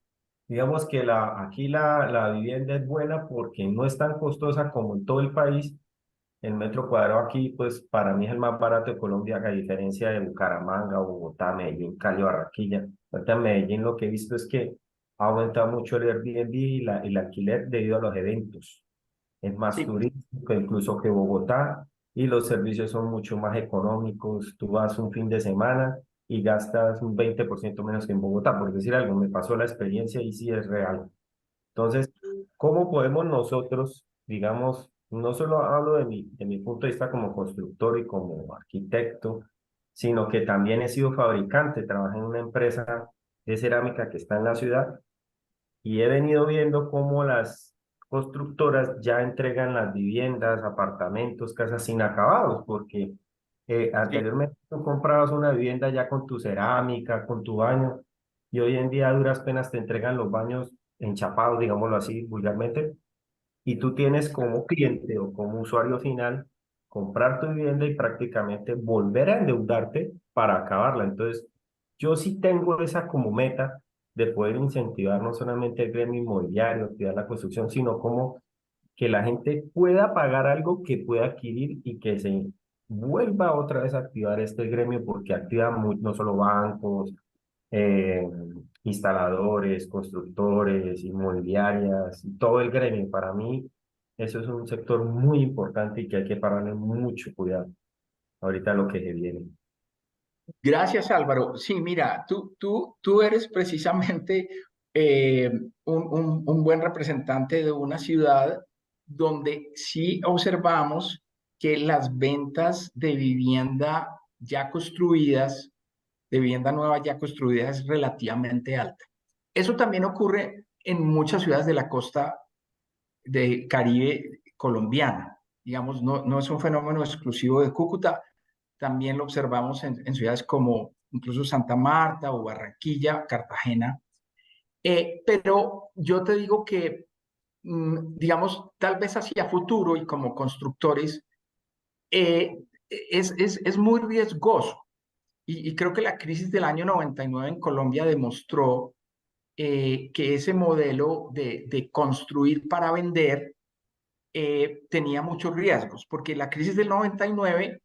digamos que aquí la vivienda es buena porque no es tan costosa como en todo el país. El metro cuadrado aquí, pues para mí es el más barato de Colombia, a diferencia de Bucaramanga, Bogotá, Medellín, Cali, Barranquilla. Ahorita en Medellín lo que he visto es que ha aumentado mucho el Airbnb y el alquiler debido a los eventos. Es más sí. turístico incluso que Bogotá y los servicios son mucho más económicos. Tú vas un fin de semana y gastas un 20% menos que en Bogotá, por decir algo. Me pasó la experiencia y sí es real. Entonces, ¿cómo podemos nosotros, digamos, no solo hablo de mi punto de vista como constructor y como arquitecto, sino que también he sido fabricante, trabajé en una empresa de cerámica que está en la ciudad y he venido viendo cómo las constructoras ya entregan las viviendas, apartamentos, casas inacabados, porque Sí. anteriormente tú comprabas una vivienda ya con tu cerámica, con tu baño, y hoy en día a duras penas te entregan los baños enchapados, digámoslo así vulgarmente, y tú tienes como cliente o como usuario final comprar tu vivienda y prácticamente volver a endeudarte para acabarla. Entonces, yo sí tengo esa como meta de poder incentivar no solamente el gremio inmobiliario, activar la construcción, sino como que la gente pueda pagar algo que pueda adquirir y que se vuelva otra vez a activar este gremio porque activa no solo bancos, eh, instaladores, constructores, inmobiliarias, todo el gremio. Para mí, eso es un sector muy importante y que hay que pararle mucho cuidado ahorita lo que se viene. Gracias, Álvaro. Sí, mira, tú eres precisamente un buen representante de una ciudad donde sí observamos que las ventas de vivienda ya construidas, de vivienda nueva ya construida, es relativamente alta. Eso también ocurre en muchas ciudades de la costa de Caribe colombiana. Digamos, no es un fenómeno exclusivo de Cúcuta, también lo observamos en ciudades como incluso Santa Marta o Barranquilla, Cartagena. Pero yo te digo que, digamos, tal vez hacia futuro y como constructores, es muy riesgoso. Y creo que la crisis del año 99 en Colombia demostró que ese modelo de construir para vender tenía muchos riesgos, porque la crisis del 99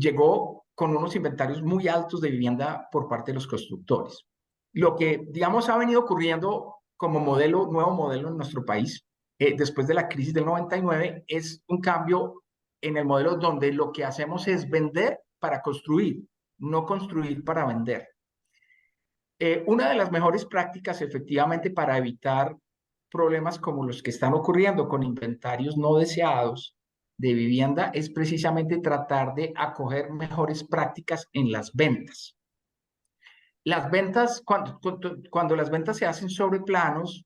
llegó con unos inventarios muy altos de vivienda por parte de los constructores. Lo que, digamos, ha venido ocurriendo como modelo, nuevo modelo en nuestro país, después de la crisis del 99, es un cambio en el modelo donde lo que hacemos es vender para construir, no construir para vender. Una de las mejores prácticas, efectivamente, para evitar problemas como los que están ocurriendo con inventarios no deseados de vivienda es precisamente tratar de acoger mejores prácticas en las ventas. Las ventas, cuando las ventas se hacen sobre planos,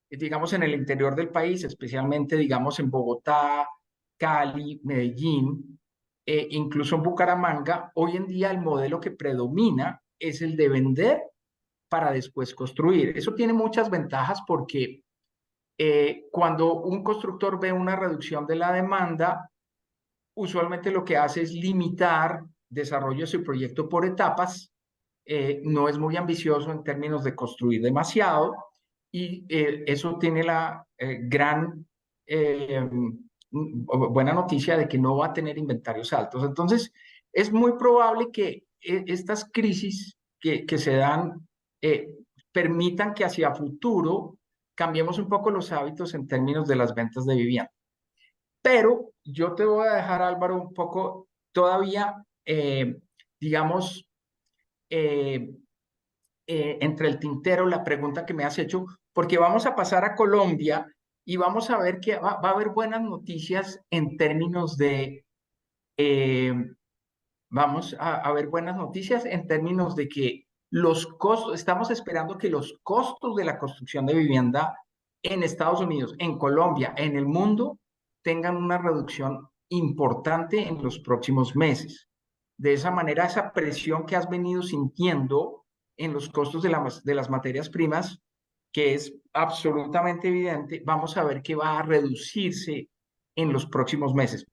digamos en el interior del país, especialmente digamos en Bogotá, Cali, Medellín, incluso en Bucaramanga, hoy en día el modelo que predomina es el de vender para después construir. Eso tiene muchas ventajas porque cuando un constructor ve una reducción de la demanda, usualmente lo que hace es limitar desarrollo de su proyecto por etapas no es muy ambicioso en términos de construir demasiado, y eso tiene la buena noticia de que no va a tener inventarios altos. Entonces, es muy probable que estas crisis que se dan permitan que hacia futuro cambiemos un poco los hábitos en términos de las ventas de vivienda. Pero yo te voy a dejar, Álvaro, un poco todavía, digamos, entre el tintero la pregunta que me has hecho, porque vamos a pasar a Colombia y vamos a ver que va a haber buenas noticias en términos de, vamos a ver buenas noticias en términos de que los costos, estamos esperando que los costos de la construcción de vivienda en Estados Unidos, en Colombia, en el mundo, tengan una reducción importante en los próximos meses. De esa manera, esa presión que has venido sintiendo en los costos de las materias primas, que es absolutamente evidente, vamos a ver que va a reducirse en los próximos meses.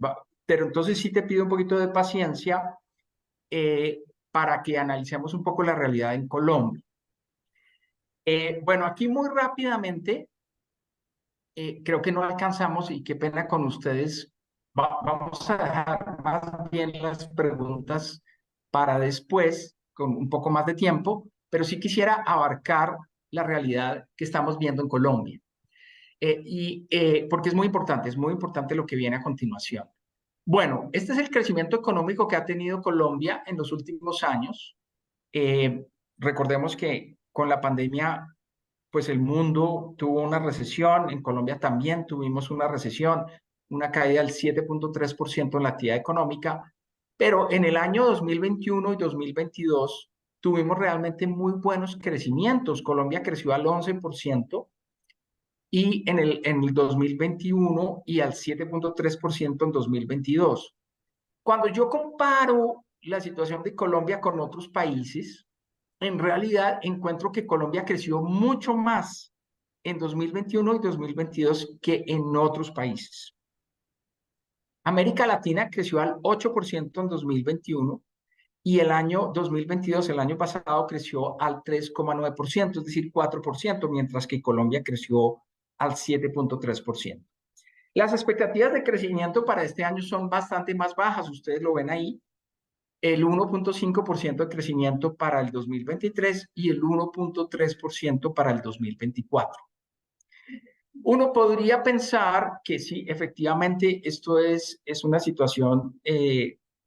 Pero entonces sí te pido un poquito de paciencia para que analicemos un poco la realidad en Colombia. Bueno, aquí muy rápidamente, creo que no alcanzamos y qué pena con ustedes. Vamos a dejar más bien las preguntas para después, con un poco más de tiempo, pero sí quisiera abarcar la realidad que estamos viendo en Colombia. Porque es muy importante lo que viene a continuación. Bueno, este es el crecimiento económico que ha tenido Colombia en los últimos años. Recordemos que con la pandemia, pues el mundo tuvo una recesión, en Colombia también tuvimos una recesión, una caída del 7.3% en la actividad económica, pero en el año 2021 y 2022 tuvimos realmente muy buenos crecimientos. Colombia creció al 11%, y en el 2021 y al 7.3% en 2022. Cuando yo comparo la situación de Colombia con otros países, en realidad encuentro que Colombia creció mucho más en 2021 y 2022 que en otros países. América Latina creció al 8% en 2021 y el año 2022, el año pasado, creció al 3,9%, es decir, 4%, mientras que Colombia creció al 7.3%. Las expectativas de crecimiento para este año son bastante más bajas, ustedes lo ven ahí, el 1.5% de crecimiento para el 2023 y el 1.3% para el 2024. Uno podría pensar que sí, efectivamente, esto es una situación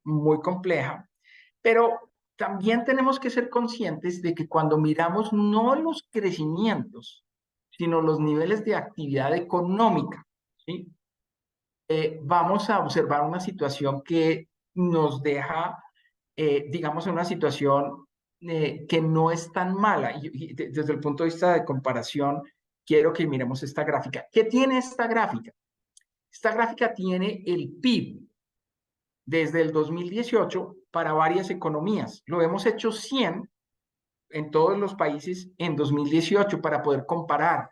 muy compleja, pero también tenemos que ser conscientes de que cuando miramos no los crecimientos, sino los niveles de actividad económica, ¿sí? Vamos a observar una situación que nos deja, digamos, en una situación que no es tan mala. Y desde el punto de vista de comparación, quiero que miremos esta gráfica. ¿Qué tiene esta gráfica? Esta gráfica tiene el PIB desde el 2018 para varias economías. Lo hemos hecho 100 en todos los países en 2018 para poder comparar.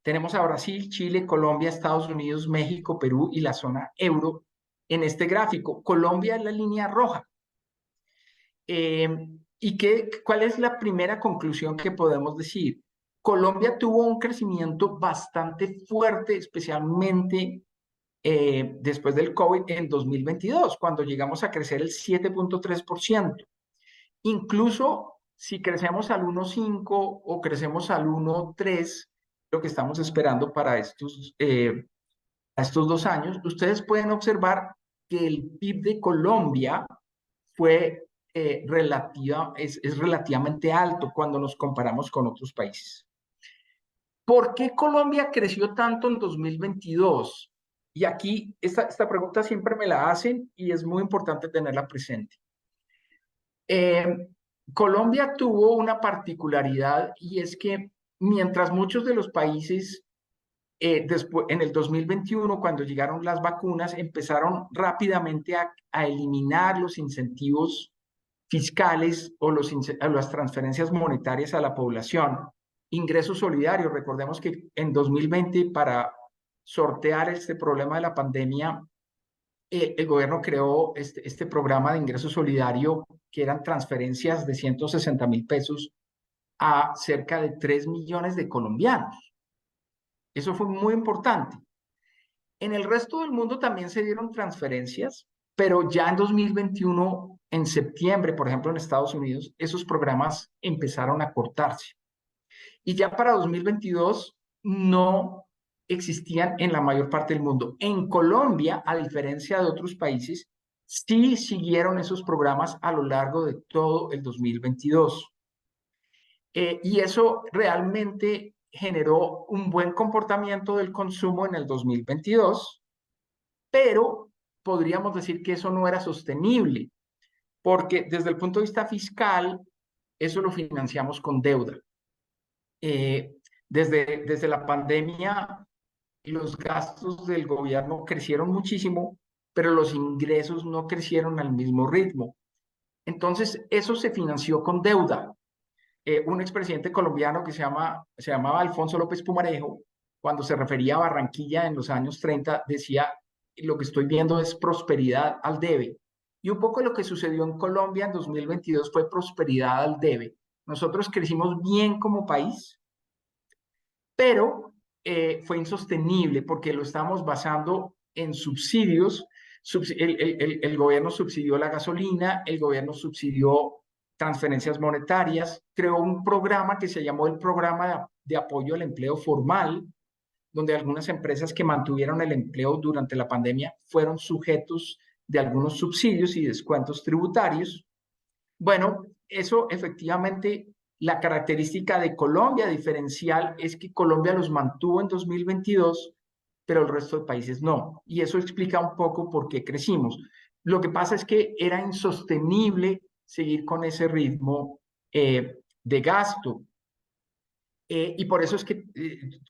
Tenemos a Brasil, Chile, Colombia, Estados Unidos, México, Perú y la zona euro en este gráfico. Colombia es la línea roja. ¿Y cuál es la primera conclusión que podemos decir? Colombia tuvo un crecimiento bastante fuerte, especialmente después del COVID en 2022, cuando llegamos a crecer el 7.3%. Incluso si crecemos al 1.5 o crecemos al 1.3, lo que estamos esperando para estos 2 años, ustedes pueden observar que el PIB de Colombia fue es relativamente alto cuando nos comparamos con otros países. ¿Por qué Colombia creció tanto en 2022? Y aquí esta pregunta siempre me la hacen y es muy importante tenerla presente. Colombia tuvo una particularidad y es que mientras muchos de los países después, en el 2021, cuando llegaron las vacunas, empezaron rápidamente a eliminar los incentivos fiscales o las transferencias monetarias a la población. Ingresos solidarios, recordemos que en 2020, para sortear este problema de la pandemia, el gobierno creó este programa de ingreso solidario, que eran transferencias de 160.000 pesos a cerca de 3 millones de colombianos. Eso fue muy importante. En el resto del mundo también se dieron transferencias, pero ya en 2021, en septiembre, por ejemplo, en Estados Unidos, esos programas empezaron a cortarse. Y ya para 2022 no existían en la mayor parte del mundo. En Colombia, a diferencia de otros países, sí siguieron esos programas a lo largo de todo el 2022. Y eso realmente generó un buen comportamiento del consumo en el 2022, pero podríamos decir que eso no era sostenible, porque desde el punto de vista fiscal, eso lo financiamos con deuda. Desde la pandemia, los gastos del gobierno crecieron muchísimo, pero los ingresos no crecieron al mismo ritmo. Entonces, eso se financió con deuda. Un expresidente colombiano que se llamaba Alfonso López Pumarejo, cuando se refería a Barranquilla en los años 30, decía, lo que estoy viendo es prosperidad al debe. Y un poco lo que sucedió en Colombia en 2022 fue prosperidad al debe. Nosotros crecimos bien como país, pero fue insostenible porque lo estábamos basando en subsidios. El gobierno subsidió la gasolina, el gobierno subsidió transferencias monetarias, creó un programa que se llamó el Programa de Apoyo al Empleo Formal, donde algunas empresas que mantuvieron el empleo durante la pandemia fueron sujetos de algunos subsidios y descuentos tributarios. Bueno, eso efectivamente, la característica de Colombia diferencial es que Colombia los mantuvo en 2022, pero el resto de países no. Y eso explica un poco por qué crecimos. Lo que pasa es que era insostenible seguir con ese ritmo de gasto. Y por eso es que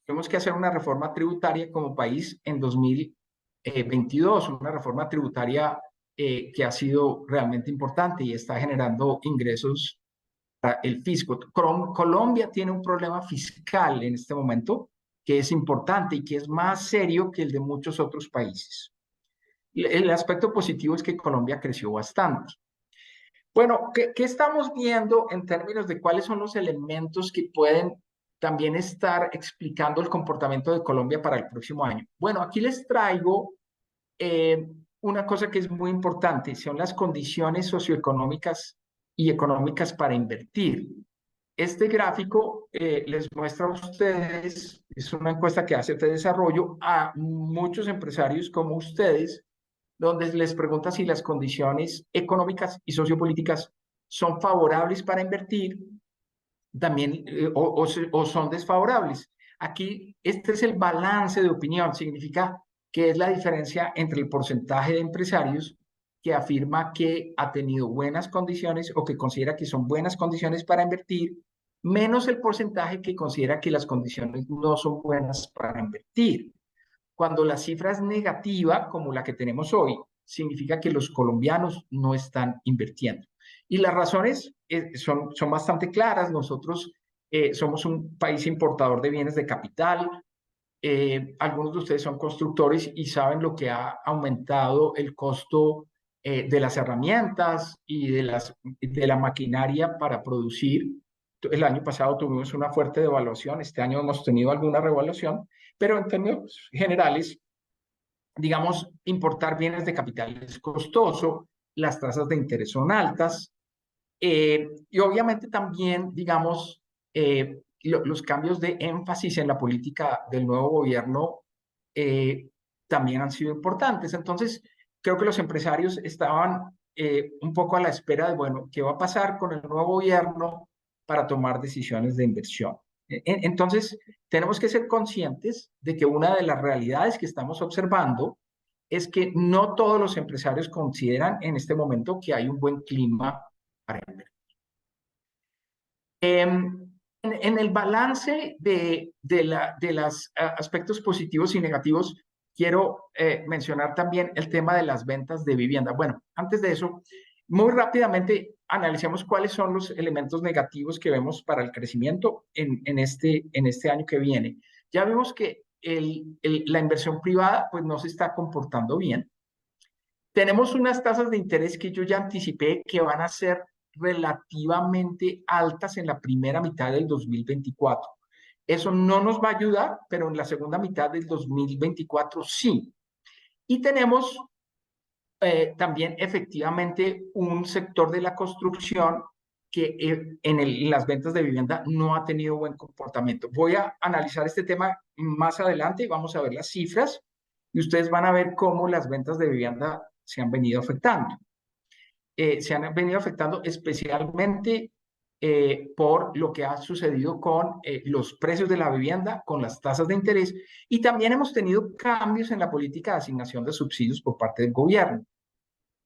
tenemos que hacer una reforma tributaria como país en 2022, una reforma tributaria que ha sido realmente importante y está generando ingresos para el fisco. Colombia tiene un problema fiscal en este momento que es importante y que es más serio que el de muchos otros países. El aspecto positivo es que Colombia creció bastante. Bueno, ¿qué estamos viendo en términos de cuáles son los elementos que pueden también estar explicando el comportamiento de Colombia para el próximo año? Bueno, aquí les traigo una cosa que es muy importante, son las condiciones socioeconómicas y económicas para invertir. Este gráfico les muestra a ustedes, es una encuesta que hace de desarrollo a muchos empresarios como ustedes, donde les pregunta si las condiciones económicas y sociopolíticas son favorables para invertir, también o son desfavorables. Aquí este es el balance de opinión, significa que es la diferencia entre el porcentaje de empresarios que afirma que ha tenido buenas condiciones o que considera que son buenas condiciones para invertir, menos el porcentaje que considera que las condiciones no son buenas para invertir. Cuando la cifra es negativa, como la que tenemos hoy, significa que los colombianos no están invirtiendo. Y las razones son bastante claras. Nosotros somos un país importador de bienes de capital. Algunos de ustedes son constructores y saben lo que ha aumentado el costo de las herramientas y de la maquinaria para producir. El año pasado tuvimos una fuerte devaluación, este año hemos tenido alguna revaluación, pero en términos generales, digamos, importar bienes de capital es costoso, las tasas de interés son altas, y obviamente también, digamos, los cambios de énfasis en la política del nuevo gobierno también han sido importantes. Entonces, creo que los empresarios estaban un poco a la espera de, bueno, ¿qué va a pasar con el nuevo gobierno para tomar decisiones de inversión? Entonces, tenemos que ser conscientes de que una de las realidades que estamos observando es que no todos los empresarios consideran en este momento que hay un buen clima para invertir. En el balance de los aspectos positivos y negativos, quiero mencionar también el tema de las ventas de vivienda. Bueno, antes de eso, muy rápidamente analicemos cuáles son los elementos negativos que vemos para el crecimiento en este año que viene. Ya vimos que la inversión privada pues no se está comportando bien. Tenemos unas tasas de interés que yo ya anticipé que van a ser relativamente altas en la primera mitad del 2024. Eso no nos va a ayudar, pero en la segunda mitad del 2024 sí. Y tenemos también efectivamente un sector de la construcción que en las ventas de vivienda no ha tenido buen comportamiento. Voy a analizar este tema más adelante, vamos a ver las cifras y ustedes van a ver cómo las ventas de vivienda se han venido afectando. Se han venido afectando especialmente por lo que ha sucedido con los precios de la vivienda, con las tasas de interés, y también hemos tenido cambios en la política de asignación de subsidios por parte del gobierno.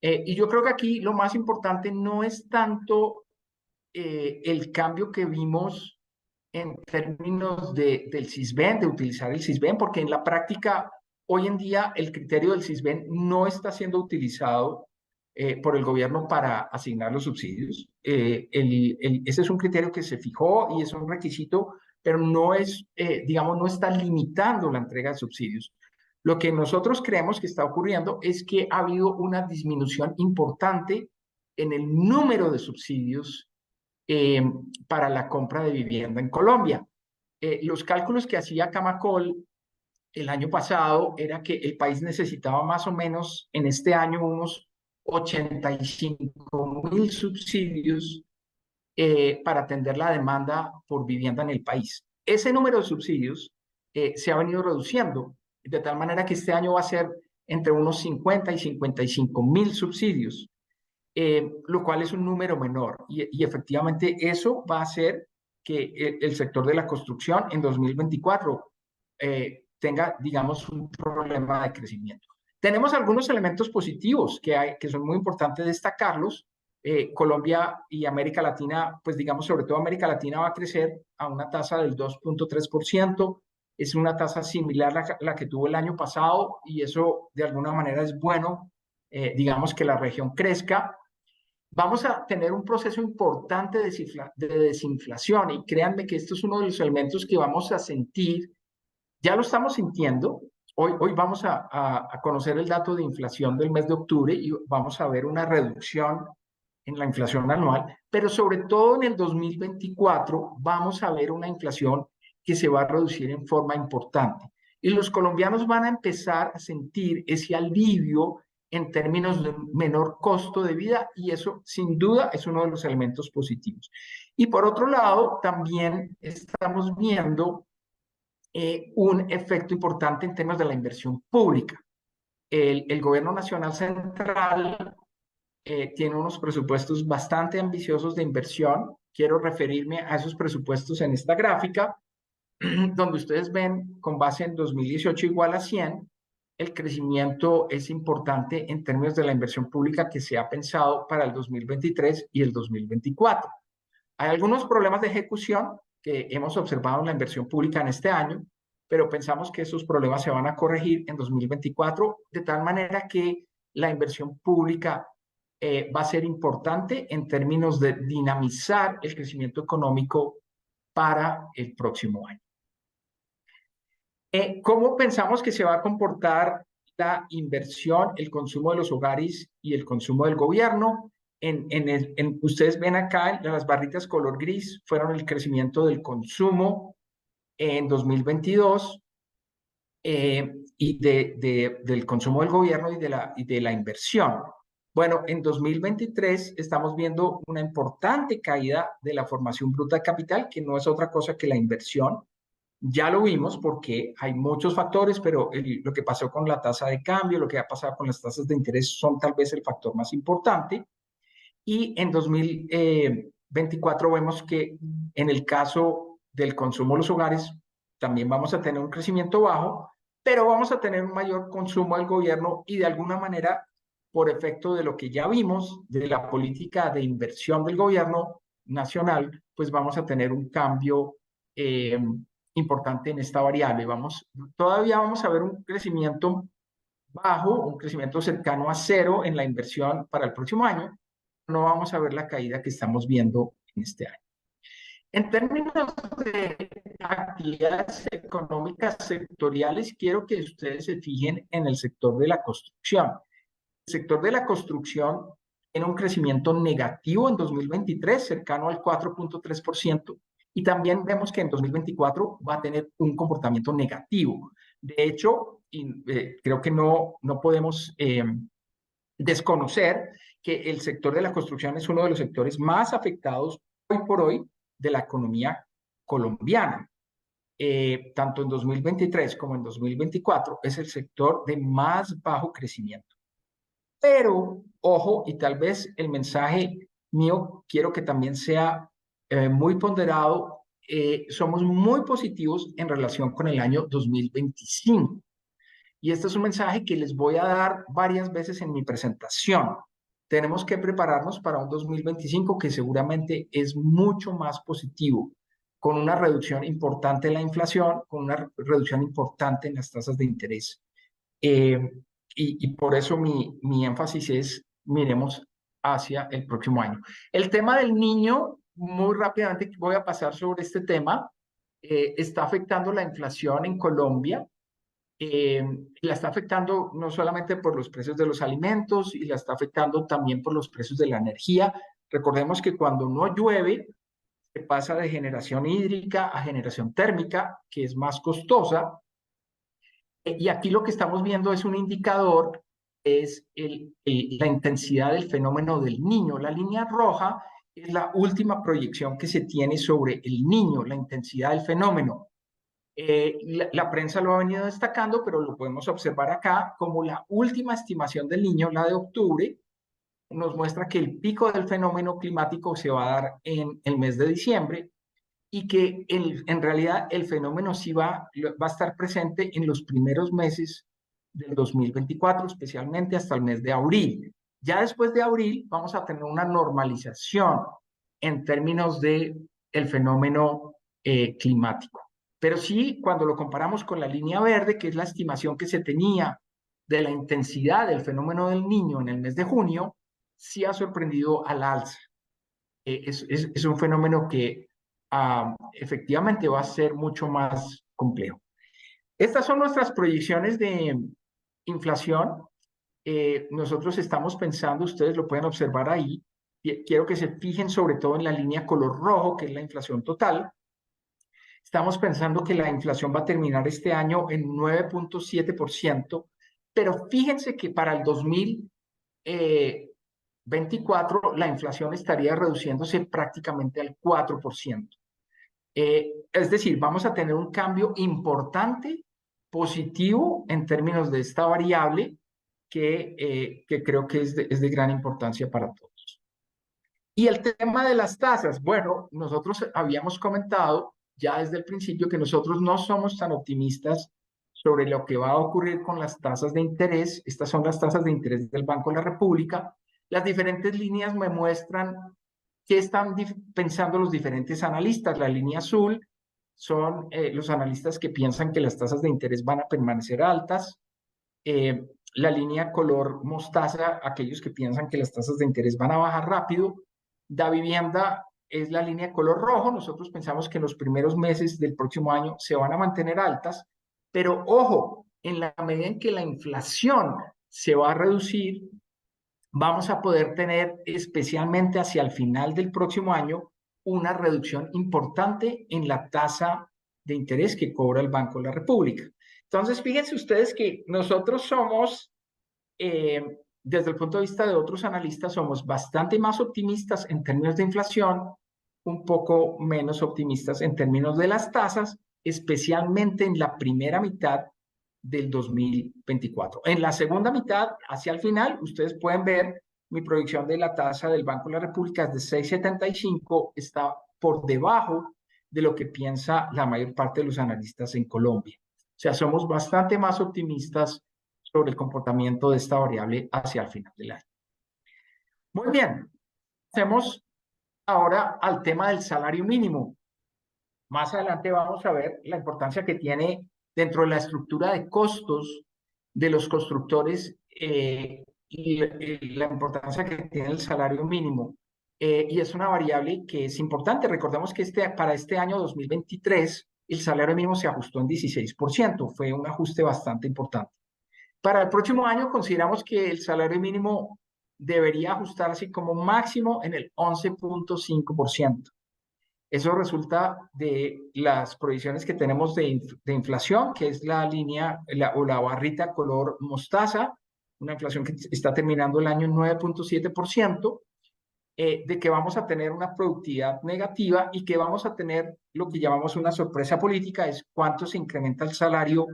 Y yo creo que aquí lo más importante no es tanto el cambio que vimos en términos del Sisbén, de utilizar el Sisbén, porque en la práctica hoy en día el criterio del Sisbén no está siendo utilizado por el gobierno para asignar los subsidios. Ese es un criterio que se fijó y es un requisito, pero no es, digamos, no está limitando la entrega de subsidios. Lo que nosotros creemos que está ocurriendo es que ha habido una disminución importante en el número de subsidios para la compra de vivienda en Colombia. Los cálculos que hacía Camacol el año pasado era que el país necesitaba más o menos en este año unos 85.000 subsidios para atender la demanda por vivienda en el país. Ese número de subsidios se ha venido reduciendo, de tal manera que este año va a ser entre unos 50 y 55.000 subsidios, lo cual es un número menor. Y efectivamente eso va a hacer que el sector de la construcción en 2024 tenga, digamos, un problema de crecimiento. Tenemos algunos elementos positivos que son muy importantes destacarlos. Colombia y América Latina, pues digamos, sobre todo América Latina va a crecer a una tasa del 2.3%. Es una tasa similar a la que tuvo el año pasado y eso de alguna manera es bueno, digamos, que la región crezca. Vamos a tener un proceso importante de desinflación y créanme que esto es uno de los elementos que vamos a sentir. Ya lo estamos sintiendo. Hoy vamos a conocer el dato de inflación del mes de octubre y vamos a ver una reducción en la inflación anual, pero sobre todo en el 2024 vamos a ver una inflación que se va a reducir en forma importante. Y los colombianos van a empezar a sentir ese alivio en términos de menor costo de vida y eso sin duda es uno de los elementos positivos. Y por otro lado, también estamos viendo un efecto importante en términos de la inversión pública. El gobierno nacional central tiene unos presupuestos bastante ambiciosos de inversión. Quiero referirme a esos presupuestos en esta gráfica, donde ustedes ven con base en 2018 igual a 100, el crecimiento es importante en términos de la inversión pública que se ha pensado para el 2023 y el 2024. Hay algunos problemas de ejecución que hemos observado en la inversión pública en este año, pero pensamos que esos problemas se van a corregir en 2024, de tal manera que la inversión pública va a ser importante en términos de dinamizar el crecimiento económico para el próximo año. ¿Cómo pensamos que se va a comportar la inversión, el consumo de los hogares y el consumo del gobierno? Ustedes ven acá en las barritas color gris fueron el crecimiento del consumo en 2022 y del consumo del gobierno y de la inversión. Bueno, en 2023 estamos viendo una importante caída de la formación bruta de capital, que no es otra cosa que la inversión. Ya lo vimos porque hay muchos factores, pero lo que pasó con la tasa de cambio, lo que ha pasado con las tasas de interés son tal vez el factor más importante. Y en 2024 vemos que en el caso del consumo de los hogares también vamos a tener un crecimiento bajo, pero vamos a tener un mayor consumo del gobierno y de alguna manera, por efecto de lo que ya vimos, de la política de inversión del gobierno nacional, pues vamos a tener un cambio importante en esta variable. Todavía vamos a ver un crecimiento bajo, un crecimiento cercano a cero en la inversión para el próximo año. No vamos a ver la caída que estamos viendo en este año. En términos de actividades económicas sectoriales, quiero que ustedes se fijen en el sector de la construcción. sector de la construcción tiene un crecimiento negativo en 2023, cercano al 4.3%, y también vemos que en 2024 va a tener un comportamiento negativo. De hecho, creo que no podemos desconocer que el sector de la construcción es uno de los sectores más afectados hoy por hoy de la economía colombiana. Tanto en 2023 como en 2024 es el sector de más bajo crecimiento. Pero, ojo, y tal vez el mensaje mío quiero que también sea muy ponderado, somos muy positivos en relación con el año 2025. Y este es un mensaje que les voy a dar varias veces en mi presentación. Tenemos que prepararnos para un 2025 que seguramente es mucho más positivo, con una reducción importante en la inflación, con una reducción importante en las tasas de interés. Y por eso mi énfasis es, miremos hacia el próximo año. El tema del niño, muy rápidamente voy a pasar sobre este tema, está afectando la inflación en Colombia. La está afectando no solamente por los precios de los alimentos, y la está afectando también por los precios de la energía. Recordemos que cuando no llueve, se pasa de generación hídrica a generación térmica, que es más costosa. Y aquí lo que estamos viendo es un indicador, es la intensidad del fenómeno del niño. La línea roja es la última proyección que se tiene sobre el niño, la intensidad del fenómeno. La prensa lo ha venido destacando, pero lo podemos observar acá como la última estimación del niño, la de octubre, nos muestra que el pico del fenómeno climático se va a dar en el mes de diciembre, y que en realidad el fenómeno sí va a estar presente en los primeros meses del 2024, especialmente hasta el mes de abril. Ya después de abril vamos a tener una normalización en términos de el fenómeno climático. Pero sí, cuando lo comparamos con la línea verde, que es la estimación que se tenía de la intensidad del fenómeno del niño en el mes de junio, sí ha sorprendido al alza. Es un fenómeno que efectivamente va a ser mucho más complejo. Estas son nuestras proyecciones de inflación. Nosotros estamos pensando, ustedes lo pueden observar ahí, quiero que se fijen sobre todo en la línea color rojo, que es la inflación total. Estamos pensando que la inflación va a terminar este año en 9.7%, pero fíjense que para el 2024 la inflación estaría reduciéndose prácticamente al 4%. Es decir, vamos a tener un cambio importante, positivo en términos de esta variable que creo que es de gran importancia para todos. Y el tema de las tasas, bueno, nosotros habíamos comentado ya desde el principio que nosotros no somos tan optimistas sobre lo que va a ocurrir con las tasas de interés. Estas son las tasas de interés del Banco de la República. Las diferentes líneas me muestran qué están pensando los diferentes analistas. La línea azul son los analistas que piensan que las tasas de interés van a permanecer altas. La línea color mostaza, aquellos que piensan que las tasas de interés van a bajar rápido. Da vivienda es la línea color rojo. Nosotros pensamos que en los primeros meses del próximo año se van a mantener altas, pero ojo, en la medida en que la inflación se va a reducir, vamos a poder tener, especialmente hacia el final del próximo año, una reducción importante en la tasa de interés que cobra el Banco de la República. Entonces, fíjense ustedes que nosotros somos, desde el punto de vista de otros analistas, somos bastante más optimistas en términos de inflación, un poco menos optimistas en términos de las tasas, especialmente en la primera mitad del 2024. En la segunda mitad, hacia el final, ustedes pueden ver mi proyección de la tasa del Banco de la República es de 6.75, está por debajo de lo que piensa la mayor parte de los analistas en Colombia. O sea, somos bastante más optimistas sobre el comportamiento de esta variable hacia el final del año. Muy bien, pasemos ahora al tema del salario mínimo. Más adelante vamos a ver la importancia que tiene dentro de la estructura de costos de los constructores y la importancia que tiene el salario mínimo. Y es una variable que es importante. Recordemos que para este año 2023 el salario mínimo se ajustó en 16%. Fue un ajuste bastante importante. Para el próximo año consideramos que el salario mínimo debería ajustarse como máximo en el 11.5%. Eso resulta de las proyecciones que tenemos de inflación, que es la línea o la barrita color mostaza, una inflación que está terminando el año en 9.7%, de que vamos a tener una productividad negativa y que vamos a tener lo que llamamos una sorpresa política, es cuánto se incrementa el salario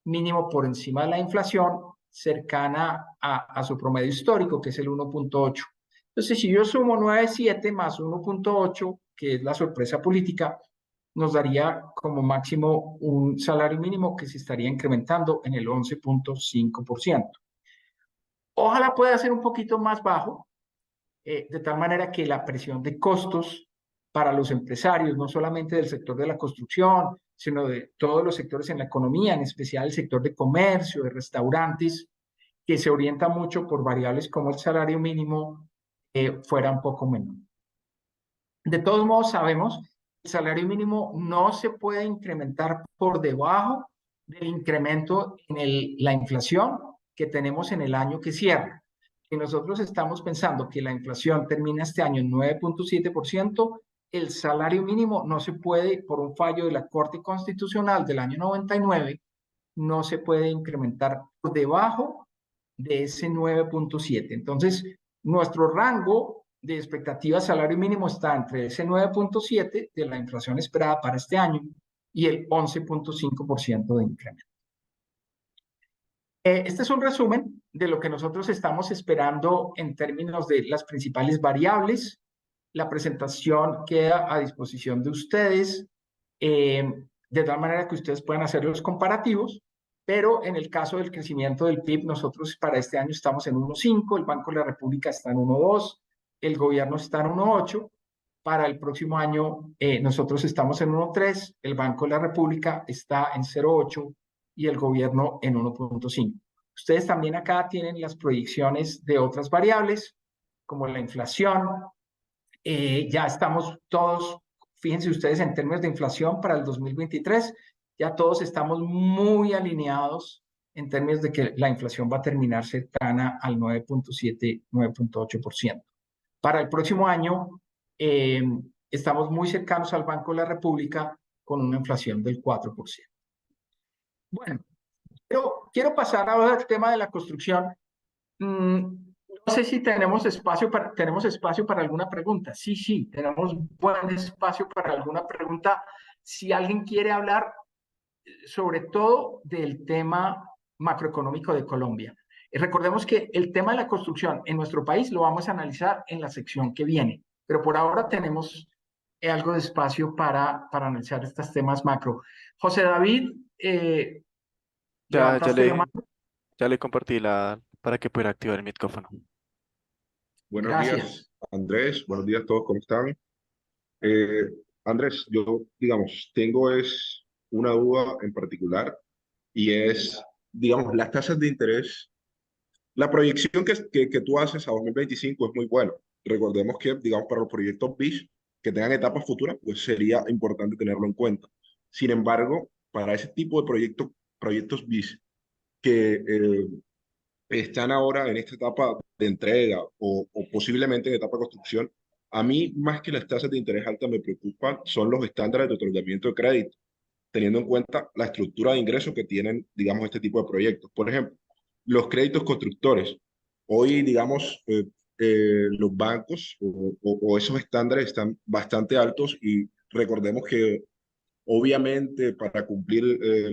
mínimo por encima de la inflación cercana a su promedio histórico, que es el 1.8. Entonces, si yo sumo 9.7 más 1.8, que es la sorpresa política, nos daría como máximo un salario mínimo que se estaría incrementando en el 11.5%. Ojalá pueda ser un poquito más bajo, de tal manera que la presión de costos para los empresarios, no solamente del sector de la construcción, sino de todos los sectores en la economía, en especial el sector de comercio, de restaurantes, que se orienta mucho por variables como el salario mínimo, fuera un poco menor. De todos modos, sabemos que el salario mínimo no se puede incrementar por debajo del incremento en la inflación que tenemos en el año que cierra. Si nosotros estamos pensando que la inflación termina este año en 9.7%, el salario mínimo no se puede, por un fallo de la Corte Constitucional del año 99, no se puede incrementar por debajo de ese 9.7. Entonces, nuestro rango de expectativa de salario mínimo está entre ese 9.7 de la inflación esperada para este año y el 11.5% de incremento. Este es un resumen de lo que nosotros estamos esperando en términos de las principales variables. La presentación queda a disposición de ustedes, de tal manera que ustedes puedan hacer los comparativos, pero en el caso del crecimiento del PIB, nosotros para este año estamos en 1.5, el Banco de la República está en 1.2, el gobierno está en 1.8, para el próximo año nosotros estamos en 1.3, el Banco de la República está en 0.8 y el gobierno en 1.5. Ustedes también acá tienen las proyecciones de otras variables, como la inflación. Ya estamos todos, fíjense ustedes en términos de inflación para el 2023, ya todos estamos muy alineados en términos de que la inflación va a terminar cercana al 9.7, 9.8%. Para el próximo año estamos muy cercanos al Banco de la República con una inflación del 4%. Bueno, pero quiero pasar ahora al tema de la construcción. No sé si tenemos espacio para alguna pregunta. Sí, tenemos buen espacio para alguna pregunta. Si alguien quiere hablar sobre todo del tema macroeconómico de Colombia. Recordemos que el tema de la construcción en nuestro país lo vamos a analizar en la sección que viene, pero por ahora tenemos algo de espacio para analizar estos temas macro. José David, Ya le compartí para que pueda activar el micrófono. Buenos Gracias. días, Andrés. Buenos días a todos, ¿cómo están? Andrés, yo, digamos, tengo una duda en particular y es, digamos, las tasas de interés. La proyección que tú haces a 2025 es muy buena. Recordemos que, digamos, para los proyectos BIS que tengan etapas futuras, pues sería importante tenerlo en cuenta. Sin embargo, para ese tipo de proyectos BIS que están ahora en esta etapa de entrega o posiblemente en etapa de construcción, a mí más que las tasas de interés altas me preocupan son los estándares de otorgamiento de crédito, teniendo en cuenta la estructura de ingresos que tienen, digamos, este tipo de proyectos. Por ejemplo, los créditos constructores. Hoy, digamos, los bancos o esos estándares están bastante altos y recordemos que obviamente para cumplir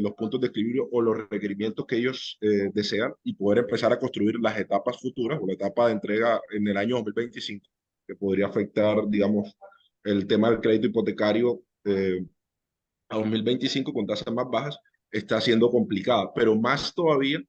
los puntos de equilibrio o los requerimientos que ellos desean y poder empezar a construir las etapas futuras o la etapa de entrega en el año 2025, que podría afectar, digamos, el tema del crédito hipotecario a 2025 con tasas más bajas, está siendo complicada, pero más todavía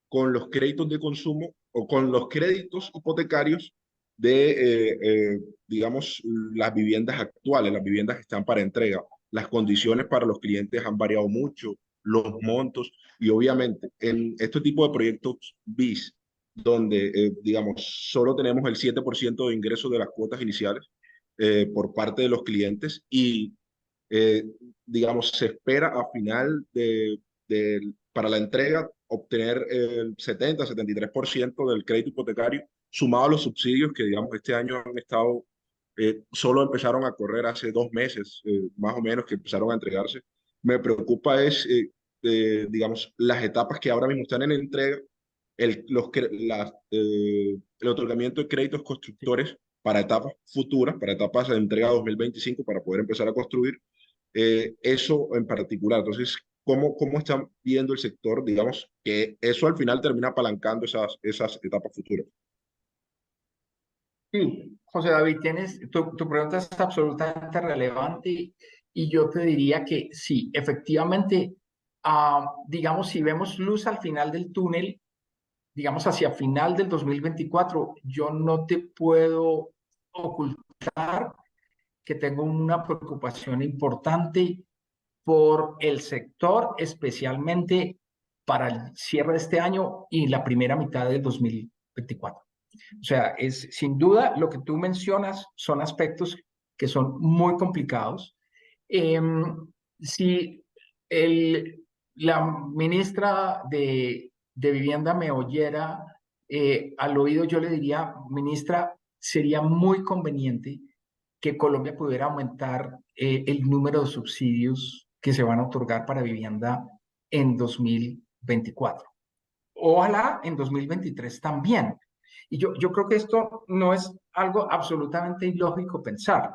con los créditos de consumo o con los créditos hipotecarios de, digamos, las viviendas actuales, las viviendas que están para entrega. Las condiciones para los clientes han variado mucho, los montos, y obviamente en este tipo de proyectos BIS, donde, digamos, solo tenemos el 7% de ingresos de las cuotas iniciales por parte de los clientes y, digamos, se espera a final del para la entrega, obtener el 70-73% del crédito hipotecario, sumado a los subsidios que, digamos, este año han estado, solo empezaron a correr hace 2 meses, más o menos, que empezaron a entregarse. Me preocupa es, digamos, las etapas que ahora mismo están en entrega, el otorgamiento de créditos constructores para etapas futuras, para etapas de entrega 2025, para poder empezar a construir, eso en particular. Entonces, ¿cómo están viendo el sector, digamos, que eso al final termina apalancando esas etapas futuras? Sí, José David, tu pregunta es absolutamente relevante y yo te diría que sí, efectivamente, digamos, si vemos luz al final del túnel, digamos hacia final del 2024, yo no te puedo ocultar que tengo una preocupación importante por el sector, especialmente para el cierre de este año y la primera mitad del 2024. O sea, es sin duda lo que tú mencionas son aspectos que son muy complicados. Si la ministra de Vivienda me oyera al oído, yo le diría, ministra, sería muy conveniente que Colombia pudiera aumentar el número de subsidios que se van a otorgar para vivienda en 2024. Ojalá en 2023 también. Y yo creo que esto no es algo absolutamente ilógico pensar.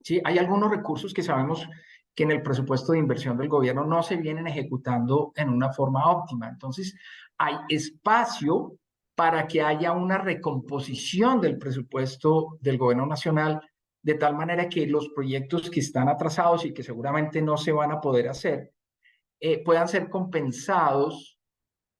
¿Sí? Hay algunos recursos que sabemos que en el presupuesto de inversión del gobierno no se vienen ejecutando en una forma óptima. Entonces, hay espacio para que haya una recomposición del presupuesto del gobierno nacional, de tal manera que los proyectos que están atrasados y que seguramente no se van a poder hacer, puedan ser compensados,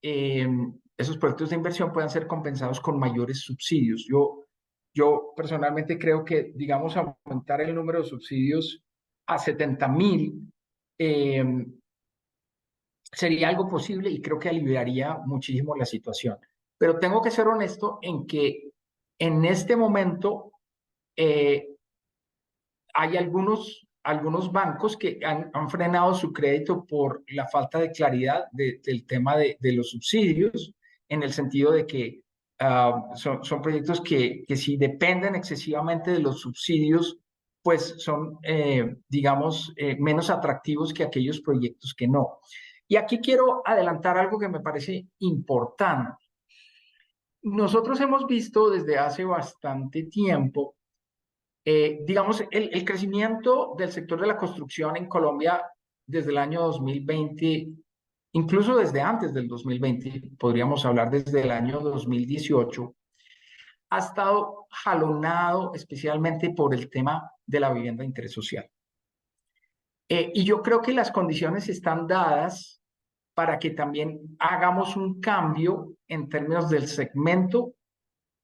esos proyectos de inversión puedan ser compensados con mayores subsidios. Yo personalmente creo que, digamos, aumentar el número de subsidios a 70.000 sería algo posible y creo que aliviaría muchísimo la situación. Pero tengo que ser honesto en que en este momento hay algunos bancos que han frenado su crédito por la falta de claridad del tema de los subsidios, en el sentido de que son proyectos que si dependen excesivamente de los subsidios, pues son, digamos, menos atractivos que aquellos proyectos que no. Y aquí quiero adelantar algo que me parece importante. Nosotros hemos visto desde hace bastante tiempo, digamos, el crecimiento del sector de la construcción en Colombia desde el año 2020, incluso desde antes del 2020, podríamos hablar desde el año 2018, ha estado jalonado especialmente por el tema de la vivienda de interés social. Y yo creo que las condiciones están dadas para que también hagamos un cambio en términos del segmento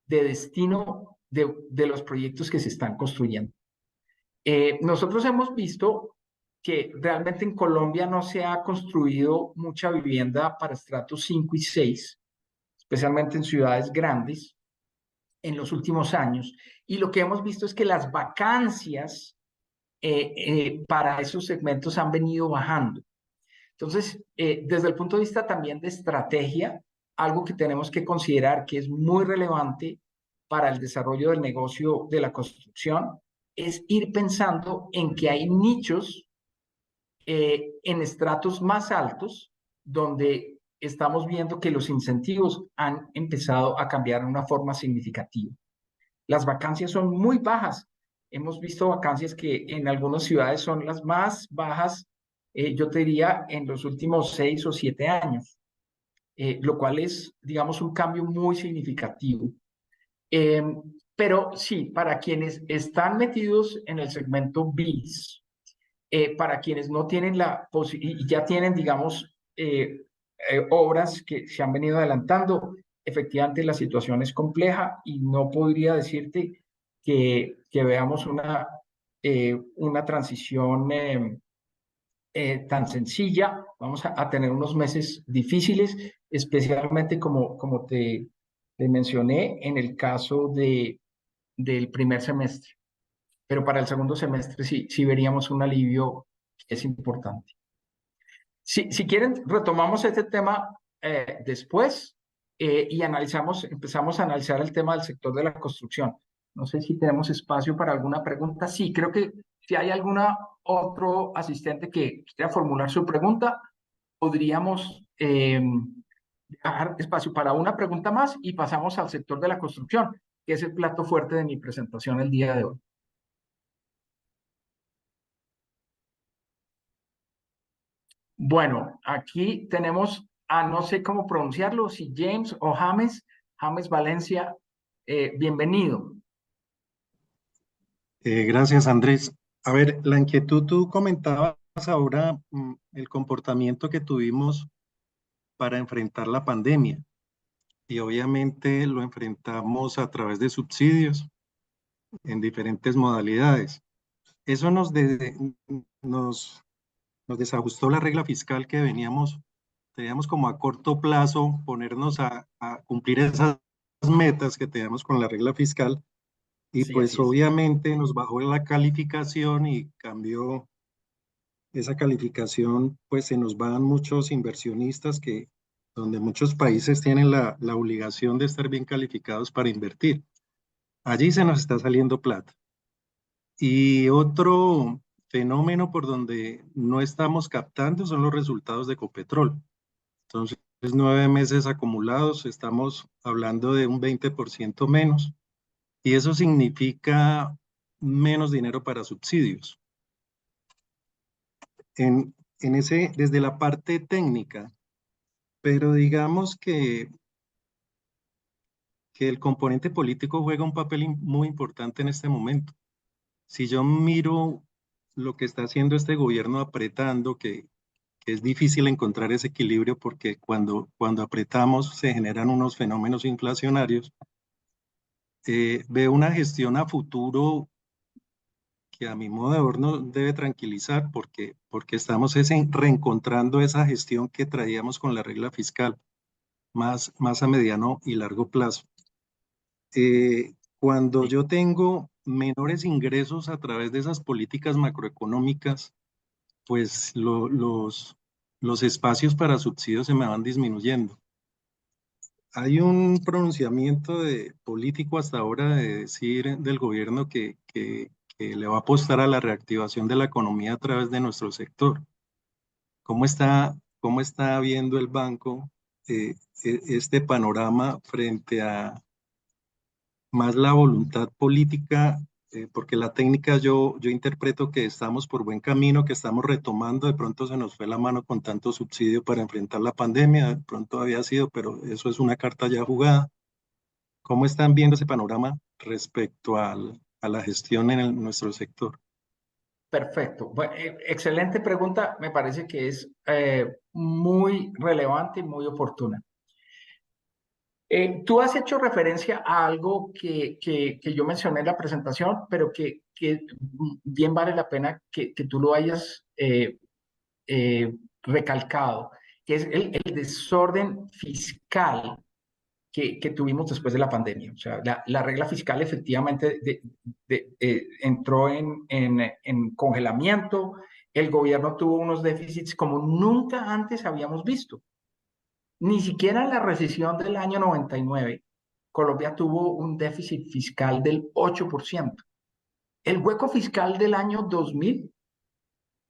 de destino de los proyectos que se están construyendo. Nosotros hemos visto que realmente en Colombia no se ha construido mucha vivienda para estratos 5 y 6, especialmente en ciudades grandes, en los últimos años. Y lo que hemos visto es que las vacancias para esos segmentos han venido bajando. Entonces, desde el punto de vista también de estrategia, algo que tenemos que considerar que es muy relevante para el desarrollo del negocio de la construcción es ir pensando en que hay nichos en estratos más altos donde estamos viendo que los incentivos han empezado a cambiar de una forma significativa. Las vacancias son muy bajas. Hemos visto vacancias que en algunas ciudades son las más bajas, yo te diría, en los últimos 6 o 7 años, lo cual es, digamos, un cambio muy significativo. Pero sí, para quienes están metidos en el segmento BIS, para quienes no tienen la posibilidad y ya tienen, digamos, obras que se han venido adelantando, efectivamente la situación es compleja y no podría decirte que veamos una transición tan sencilla. Vamos a tener unos meses difíciles, especialmente como te mencioné en el caso del primer semestre. Pero para el segundo semestre sí veríamos un alivio que es importante. Si quieren, retomamos este tema después y empezamos a analizar el tema del sector de la construcción. No sé si tenemos espacio para alguna pregunta. Sí, creo que si hay alguna otro asistente que quiera formular su pregunta, podríamos dejar espacio para una pregunta más y pasamos al sector de la construcción, que es el plato fuerte de mi presentación el día de hoy. Bueno, aquí tenemos no sé cómo pronunciarlo, si James o James Valencia, bienvenido. Gracias, Andrés. A ver, la inquietud, tú comentabas ahora el comportamiento que tuvimos para enfrentar la pandemia y obviamente lo enfrentamos a través de subsidios en diferentes modalidades. Eso nos desajustó la regla fiscal que teníamos como a corto plazo ponernos a cumplir esas metas que teníamos con la regla fiscal. Y Sí, pues así es. obviamente nos bajó la calificación y cambió esa calificación, pues se nos van muchos inversionistas donde muchos países tienen la obligación de estar bien calificados para invertir. Allí se nos está saliendo plata. Y otro fenómeno por donde no estamos captando son los resultados de Ecopetrol. Entonces, 9 meses acumulados, estamos hablando de un 20% menos. Y eso significa menos dinero para subsidios. Desde la parte técnica, pero digamos que el componente político juega un papel muy importante en este momento. Si yo miro lo que está haciendo este gobierno apretando, que es difícil encontrar ese equilibrio porque cuando apretamos se generan unos fenómenos inflacionarios, veo una gestión a futuro que a mi modo de ver nos debe tranquilizar porque estamos reencontrando esa gestión que traíamos con la regla fiscal, más a mediano y largo plazo. Cuando yo tengo menores ingresos a través de esas políticas macroeconómicas, pues los espacios para subsidios se me van disminuyendo. Hay un pronunciamiento político hasta ahora de decir del gobierno que le va a apostar a la reactivación de la economía a través de nuestro sector. ¿Cómo está viendo el banco este panorama frente a más la voluntad política? Porque la técnica yo interpreto que estamos por buen camino, que estamos retomando, de pronto se nos fue la mano con tanto subsidio para enfrentar la pandemia, de pronto había sido, pero eso es una carta ya jugada. ¿Cómo están viendo ese panorama respecto a la gestión en nuestro sector? Perfecto. Bueno, excelente pregunta. Me parece que es muy relevante y muy oportuna. Tú has hecho referencia a algo que yo mencioné en la presentación, pero que bien vale la pena que tú lo hayas recalcado, que es el desorden fiscal que tuvimos después de la pandemia. O sea, la regla fiscal efectivamente entró en congelamiento, el gobierno tuvo unos déficits como nunca antes habíamos visto. Ni siquiera en la recesión del año 99, Colombia tuvo un déficit fiscal del 8%. El hueco fiscal del año 2000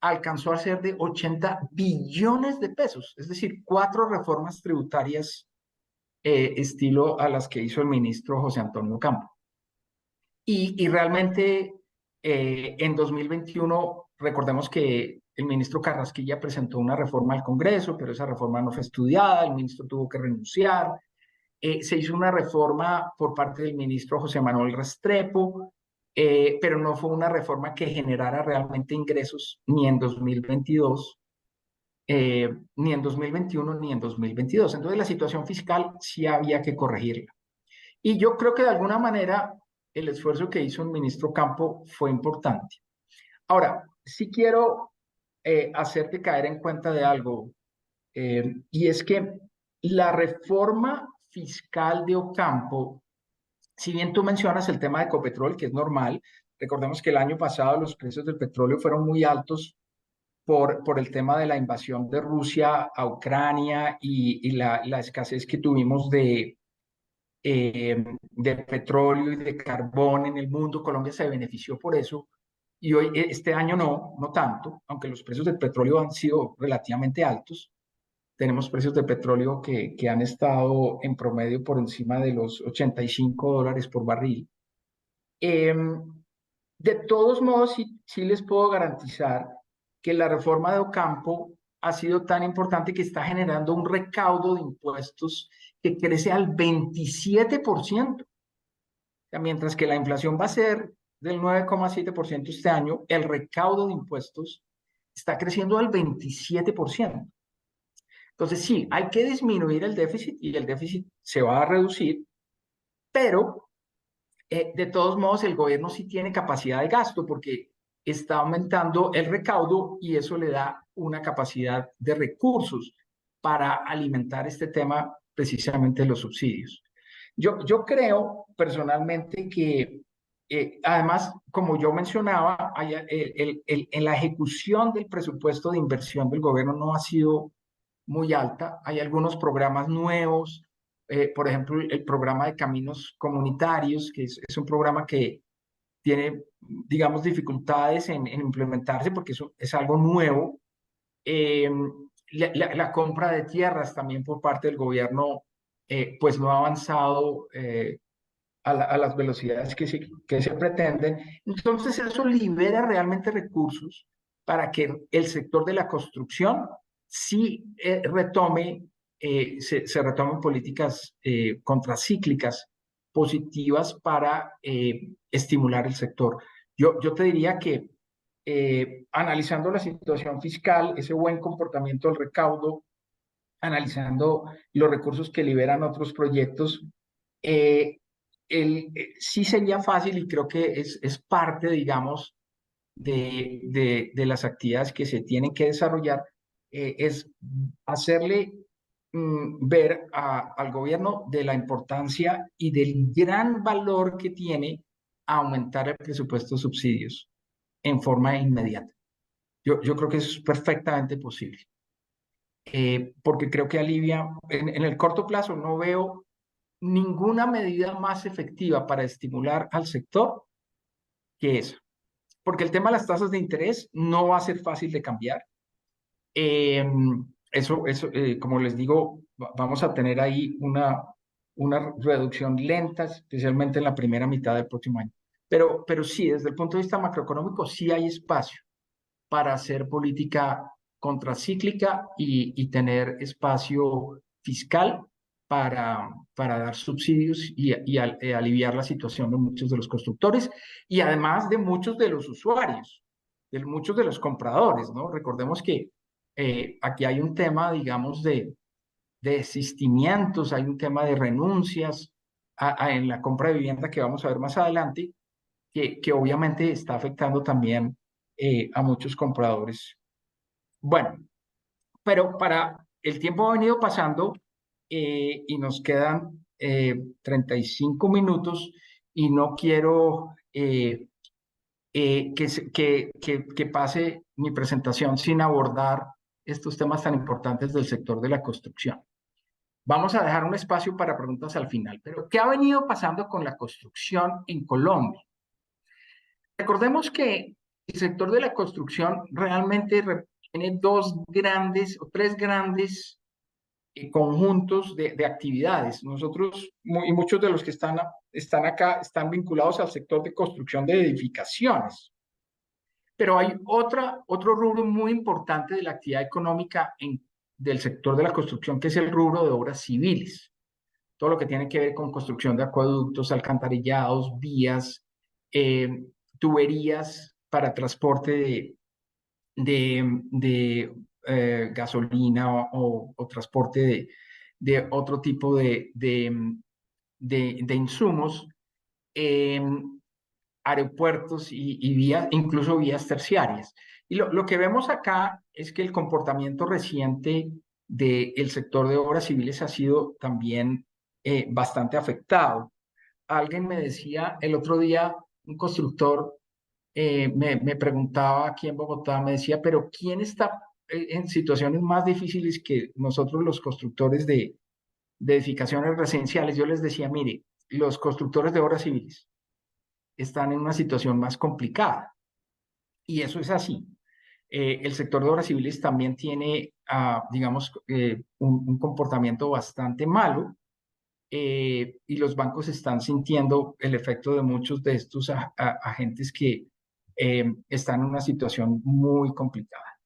alcanzó a ser de 80 billones de pesos, es decir, 4 reformas tributarias estilo a las que hizo el ministro José Antonio Campo. Y realmente en 2021, recordemos que el ministro Carrasquilla presentó una reforma al Congreso, pero esa reforma no fue estudiada, el ministro tuvo que renunciar. Se hizo una reforma por parte del ministro José Manuel Restrepo, pero no fue una reforma que generara realmente ingresos ni en 2022, ni en 2021, ni en 2022. Entonces la situación fiscal sí había que corregirla. Y yo creo que de alguna manera el esfuerzo que hizo el ministro Campo fue importante. Ahora, sí quiero hacerte caer en cuenta de algo, y es que la reforma fiscal de Ocampo, si bien tú mencionas el tema de Ecopetrol, que es normal, recordemos que el año pasado los precios del petróleo fueron muy altos por el tema de la invasión de Rusia a Ucrania y la escasez que tuvimos de petróleo y de carbón en el mundo. Colombia se benefició por eso y hoy, este año no tanto, aunque los precios del petróleo han sido relativamente altos. Tenemos precios de petróleo que han estado en promedio por encima de los $85 por barril. De todos modos, sí les puedo garantizar que la reforma de Ocampo ha sido tan importante que está generando un recaudo de impuestos que crece al 27%. O sea, mientras que la inflación va a ser del 9,7% este año, el recaudo de impuestos está creciendo al 27%. Entonces, sí, hay que disminuir el déficit y el déficit se va a reducir, pero de todos modos el gobierno sí tiene capacidad de gasto porque está aumentando el recaudo y eso le da una capacidad de recursos para alimentar este tema precisamente de los subsidios. Yo creo personalmente que además, como yo mencionaba, en la ejecución del presupuesto de inversión del gobierno no ha sido muy alta. Hay algunos programas nuevos, por ejemplo, el programa de caminos comunitarios, que es un programa que tiene, digamos, dificultades en implementarse porque es algo nuevo. La compra de tierras también por parte del gobierno, pues no ha avanzado a las velocidades que se pretenden. Entonces eso libera realmente recursos para que el sector de la construcción sí retome, se retomen políticas contracíclicas positivas para estimular el sector. Yo te diría que analizando la situación fiscal, ese buen comportamiento del recaudo, analizando los recursos que liberan otros proyectos, sí sería fácil y creo que es parte, digamos, de las actividades que se tienen que desarrollar, es hacerle ver al gobierno de la importancia y del gran valor que tiene aumentar el presupuesto de subsidios en forma inmediata. Yo creo que eso es perfectamente posible, porque creo que alivia, en el corto plazo no veo ninguna medida más efectiva para estimular al sector que esa, porque el tema de las tasas de interés no va a ser fácil de cambiar. Eso como les digo, vamos a tener ahí una reducción lenta, especialmente en la primera mitad del próximo año. Pero sí, desde el punto de vista macroeconómico, sí hay espacio para hacer política contracíclica y tener espacio fiscal para dar subsidios y aliviar la situación de muchos de los constructores y además de muchos de los usuarios, de muchos de los compradores, ¿no? Recordemos que aquí hay un tema, digamos, de desistimientos, hay un tema de renuncias en la compra de vivienda que vamos a ver más adelante, que obviamente está afectando también a muchos compradores. Bueno, pero el tiempo ha venido pasando y nos quedan 35 minutos y no quiero que pase mi presentación sin abordar estos temas tan importantes del sector de la construcción. Vamos a dejar un espacio para preguntas al final, pero ¿qué ha venido pasando con la construcción en Colombia? Recordemos que el sector de la construcción realmente tiene tres grandes conjuntos de actividades. Nosotros, y muchos de los que están acá, están vinculados al sector de construcción de edificaciones. Pero hay otro rubro muy importante de la actividad económica del sector de la construcción, que es el rubro de obras civiles. Todo lo que tiene que ver con construcción de acueductos, alcantarillados, vías, tuberías para transporte de gasolina o transporte de otro tipo de insumos, aeropuertos y vías, incluso vías terciarias. Y lo que vemos acá es que el comportamiento reciente del sector de obras civiles ha sido también bastante afectado. Alguien me decía el otro día, un constructor, me preguntaba aquí en Bogotá, me decía, pero ¿quién está en situaciones más difíciles que nosotros los constructores de edificaciones residenciales? Yo les decía, mire, los constructores de obras civiles están en una situación más complicada. Y eso es así. El sector de obras civiles también tiene, digamos, un comportamiento bastante malo, y los bancos están sintiendo el efecto de muchos de estos agentes que están en una situación muy complicada.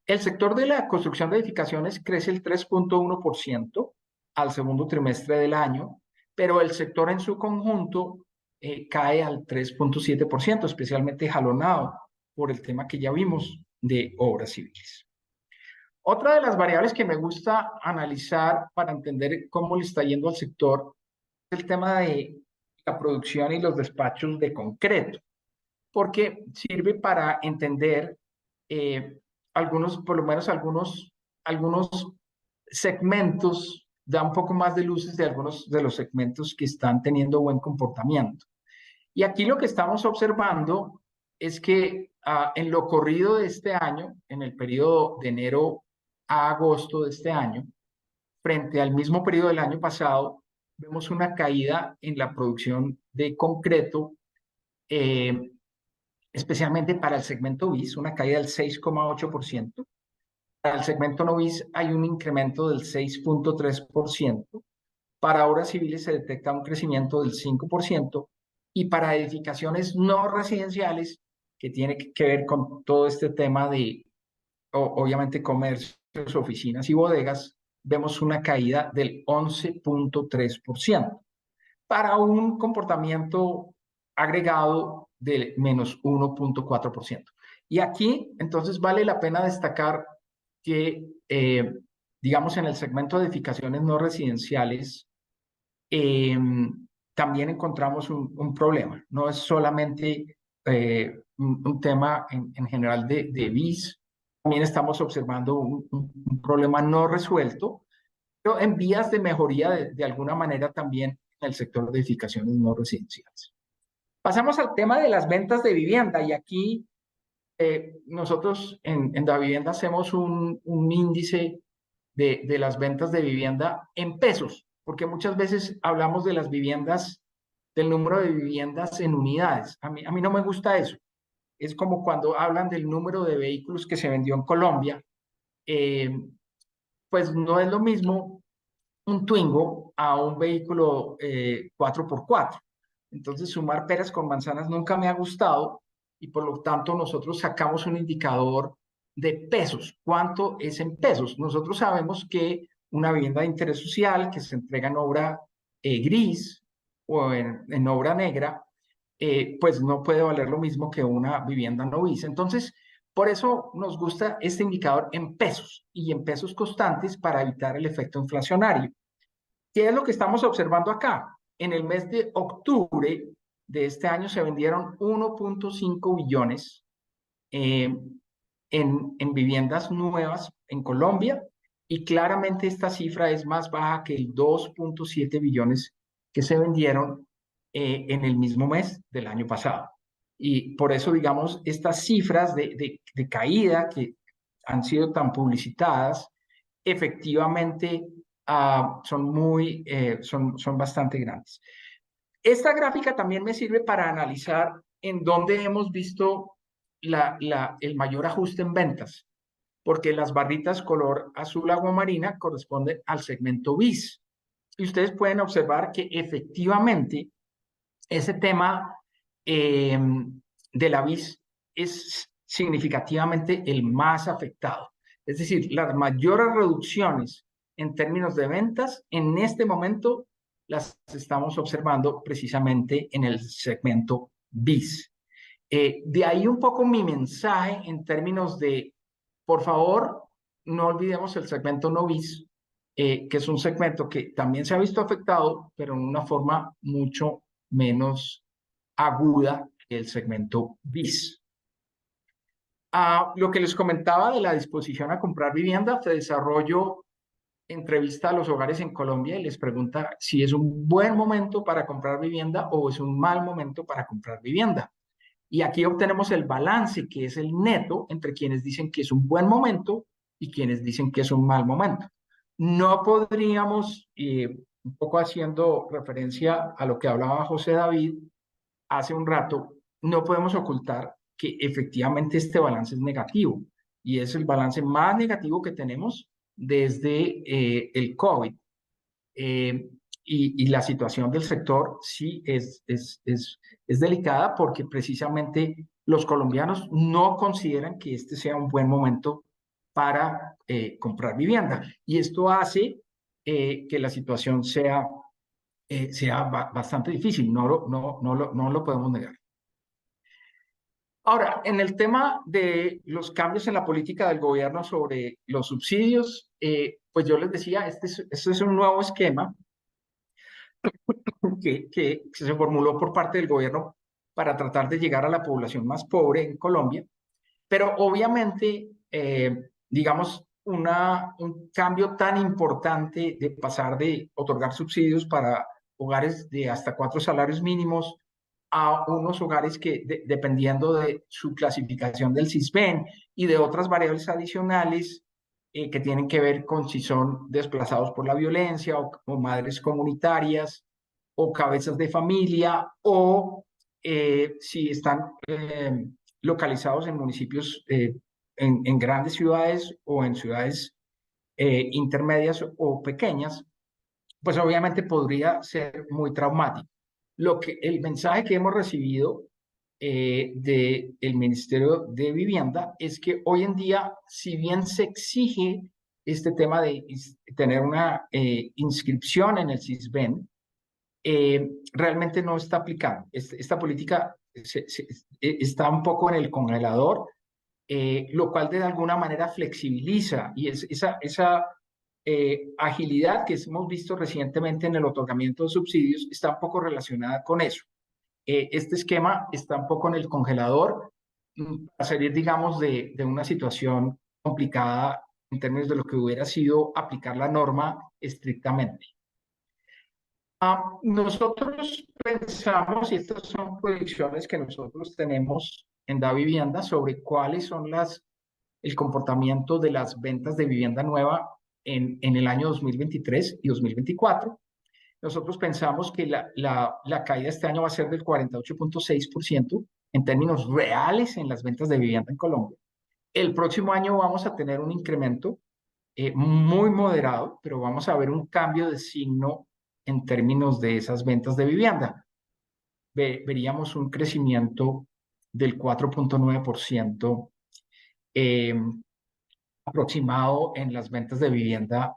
El sector de la construcción de edificaciones crece el 3.1% al segundo trimestre del año, pero el sector en su conjunto cae al 3.7%, especialmente jalonado por el tema que ya vimos de obras civiles. Otra de las variables que me gusta analizar para entender cómo le está yendo al sector es el tema de la producción y los despachos de concreto, porque sirve para entender algunos, por lo menos algunos segmentos, da un poco más de luces de algunos de los segmentos que están teniendo buen comportamiento. Y aquí lo que estamos observando es que en lo corrido de este año, en el periodo de enero a agosto de este año, frente al mismo periodo del año pasado, vemos una caída en la producción de concreto, especialmente para el segmento BIS, una caída del 6,8%. Para el segmento no BIS hay un incremento del 6,3%. Para obras civiles se detecta un crecimiento del 5%. Y para edificaciones no residenciales, que tiene que ver con todo este tema de, obviamente, comercios, oficinas y bodegas, vemos una caída del 11,3%, para un comportamiento agregado de menos 1,4%. Y aquí, entonces, vale la pena destacar que, digamos, en el segmento de edificaciones no residenciales, también encontramos un problema. No es solamente un tema en general de BIS, también estamos observando un problema no resuelto, pero en vías de mejoría de alguna manera también en el sector de edificaciones no residenciales. Pasamos al tema de las ventas de vivienda, y aquí nosotros en Da Vivienda hacemos un índice de las ventas de vivienda en pesos, porque muchas veces hablamos de las viviendas, del número de viviendas en unidades. A mí no me gusta eso. Es como cuando hablan del número de vehículos que se vendió en Colombia, pues no es lo mismo un Twingo a un vehículo 4x4. Entonces, sumar peras con manzanas nunca me ha gustado, y por lo tanto nosotros sacamos un indicador de pesos. ¿Cuánto es en pesos? Nosotros sabemos que una vivienda de interés social que se entrega en obra gris o en obra negra, pues no puede valer lo mismo que una vivienda no BIS. Entonces, por eso nos gusta este indicador en pesos y en pesos constantes para evitar el efecto inflacionario. ¿Qué es lo que estamos observando acá? En el mes de octubre de este año se vendieron 1,5 billones en viviendas nuevas en Colombia, y claramente esta cifra es más baja que el 2,7 billones que se vendieron en el mismo mes del año pasado. Y por eso, digamos, estas cifras de caída que han sido tan publicitadas, efectivamente son bastante grandes. Esta gráfica también me sirve para analizar en dónde hemos visto el mayor ajuste en ventas, porque las barritas color azul agua marina corresponden al segmento BIS. Y ustedes pueden observar que efectivamente ese tema de la BIS es significativamente el más afectado. Es decir, las mayores reducciones en términos de ventas en este momento las estamos observando precisamente en el segmento BIS. De ahí un poco mi mensaje en términos de, por favor, no olvidemos el segmento no BIS, que es un segmento que también se ha visto afectado, pero en una forma mucho menos aguda que el segmento BIS. Lo que les comentaba de la disposición a comprar vivienda, se desarrolló entrevista a los hogares en Colombia y les pregunta si es un buen momento para comprar vivienda o es un mal momento para comprar vivienda. Y aquí obtenemos el balance, que es el neto entre quienes dicen que es un buen momento y quienes dicen que es un mal momento. No podríamos, un poco haciendo referencia a lo que hablaba José David hace un rato, no podemos ocultar que efectivamente este balance es negativo y es el balance más negativo que tenemos desde el COVID. Y la situación del sector sí es delicada porque precisamente los colombianos no consideran que este sea un buen momento para comprar vivienda. Y esto hace que la situación sea bastante difícil, no lo podemos negar. Ahora, en el tema de los cambios en la política del gobierno sobre los subsidios, pues yo les decía, este es un nuevo esquema que se formuló por parte del gobierno para tratar de llegar a la población más pobre en Colombia, pero obviamente, digamos, un cambio tan importante de pasar de otorgar subsidios para hogares de hasta 4 salarios mínimos a unos hogares que, dependiendo de su clasificación del SISBEN y de otras variables adicionales que tienen que ver con si son desplazados por la violencia o madres comunitarias o cabezas de familia o si están localizados en municipios, en grandes ciudades o en ciudades intermedias o pequeñas, pues obviamente podría ser muy traumático. El mensaje que hemos recibido del Ministerio de Vivienda es que hoy en día, si bien se exige este tema de tener una inscripción en el SISBEN, realmente no está aplicando. Esta política está un poco en el congelador, lo cual de alguna manera flexibiliza y esa agilidad que hemos visto recientemente en el otorgamiento de subsidios está un poco relacionada con eso. Este esquema está un poco en el congelador para salir, digamos, de una situación complicada en términos de lo que hubiera sido aplicar la norma estrictamente. Nosotros pensamos, y estas son proyecciones que nosotros tenemos en DaVivienda sobre cuáles son el comportamiento de las ventas de vivienda nueva en el año 2023 y 2024. Nosotros pensamos que la caída este año va a ser del 48.6% en términos reales en las ventas de vivienda en Colombia. El próximo año vamos a tener un incremento muy moderado, pero vamos a ver un cambio de signo en términos de esas ventas de vivienda. Veríamos un crecimiento del 4.9% aproximado en las ventas de vivienda.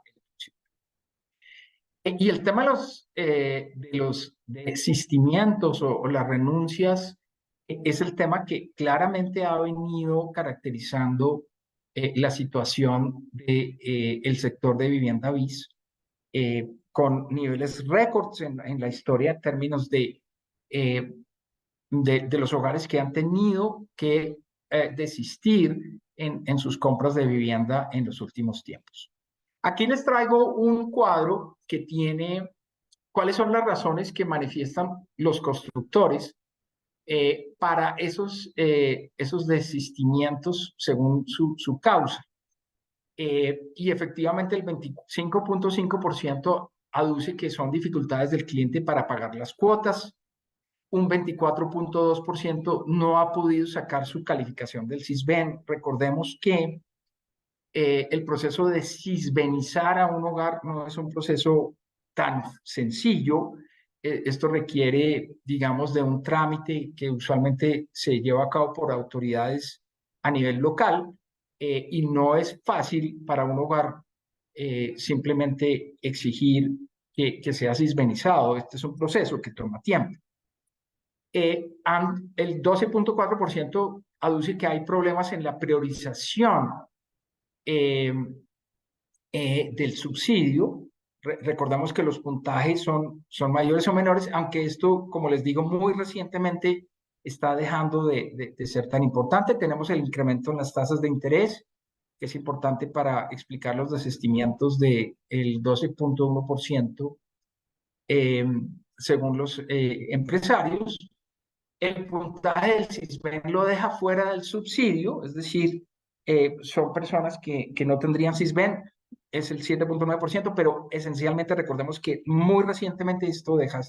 Y el tema de los desistimientos o las renuncias es el tema que claramente ha venido caracterizando la situación del sector de vivienda BIS, con niveles récords en la historia en términos de los hogares que han tenido que desistir en sus compras de vivienda en los últimos tiempos. Aquí les traigo un cuadro que tiene cuáles son las razones que manifiestan los constructores para esos desistimientos según su causa. Y efectivamente el 25.5% aduce que son dificultades del cliente para pagar las cuotas. Un 24.2% no ha podido sacar su calificación del SISBEN. Recordemos que el proceso de sisbenizar a un hogar no es un proceso tan sencillo. Esto requiere, digamos, de un trámite que usualmente se lleva a cabo por autoridades a nivel local y no es fácil para un hogar simplemente exigir que sea sisbenizado. Este es un proceso que toma tiempo. El 12.4% aduce que hay problemas en la priorización del subsidio. Recordamos que los puntajes son mayores o menores, aunque esto, como les digo, muy recientemente está dejando de ser tan importante. Tenemos el incremento en las tasas de interés, que es importante para explicar los desistimientos del 12.1% según los empresarios. el puntaje del Sisbén lo deja fuera del subsidio, es decir, son personas que no tendrían Sisbén, es el 7.9%, pero esencialmente recordemos que muy recientemente esto deja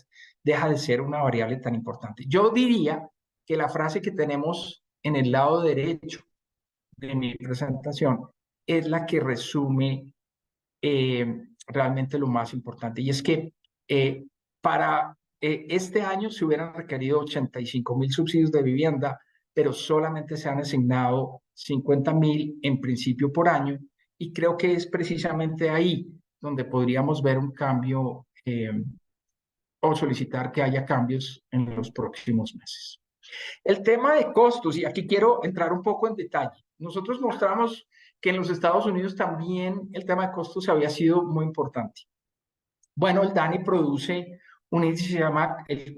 de ser una variable tan importante. Yo diría que la frase que tenemos en el lado derecho de mi presentación es la que resume realmente lo más importante, y es que para este año se hubieran requerido 85.000 subsidios de vivienda, pero solamente se han asignado 50.000 en principio por año, y creo que es precisamente ahí donde podríamos ver un cambio o solicitar que haya cambios en los próximos meses. El tema de costos, y aquí quiero entrar un poco en detalle. Nosotros mostramos que en los Estados Unidos también el tema de costos había sido muy importante. Bueno, el DANI produce un índice que se llama el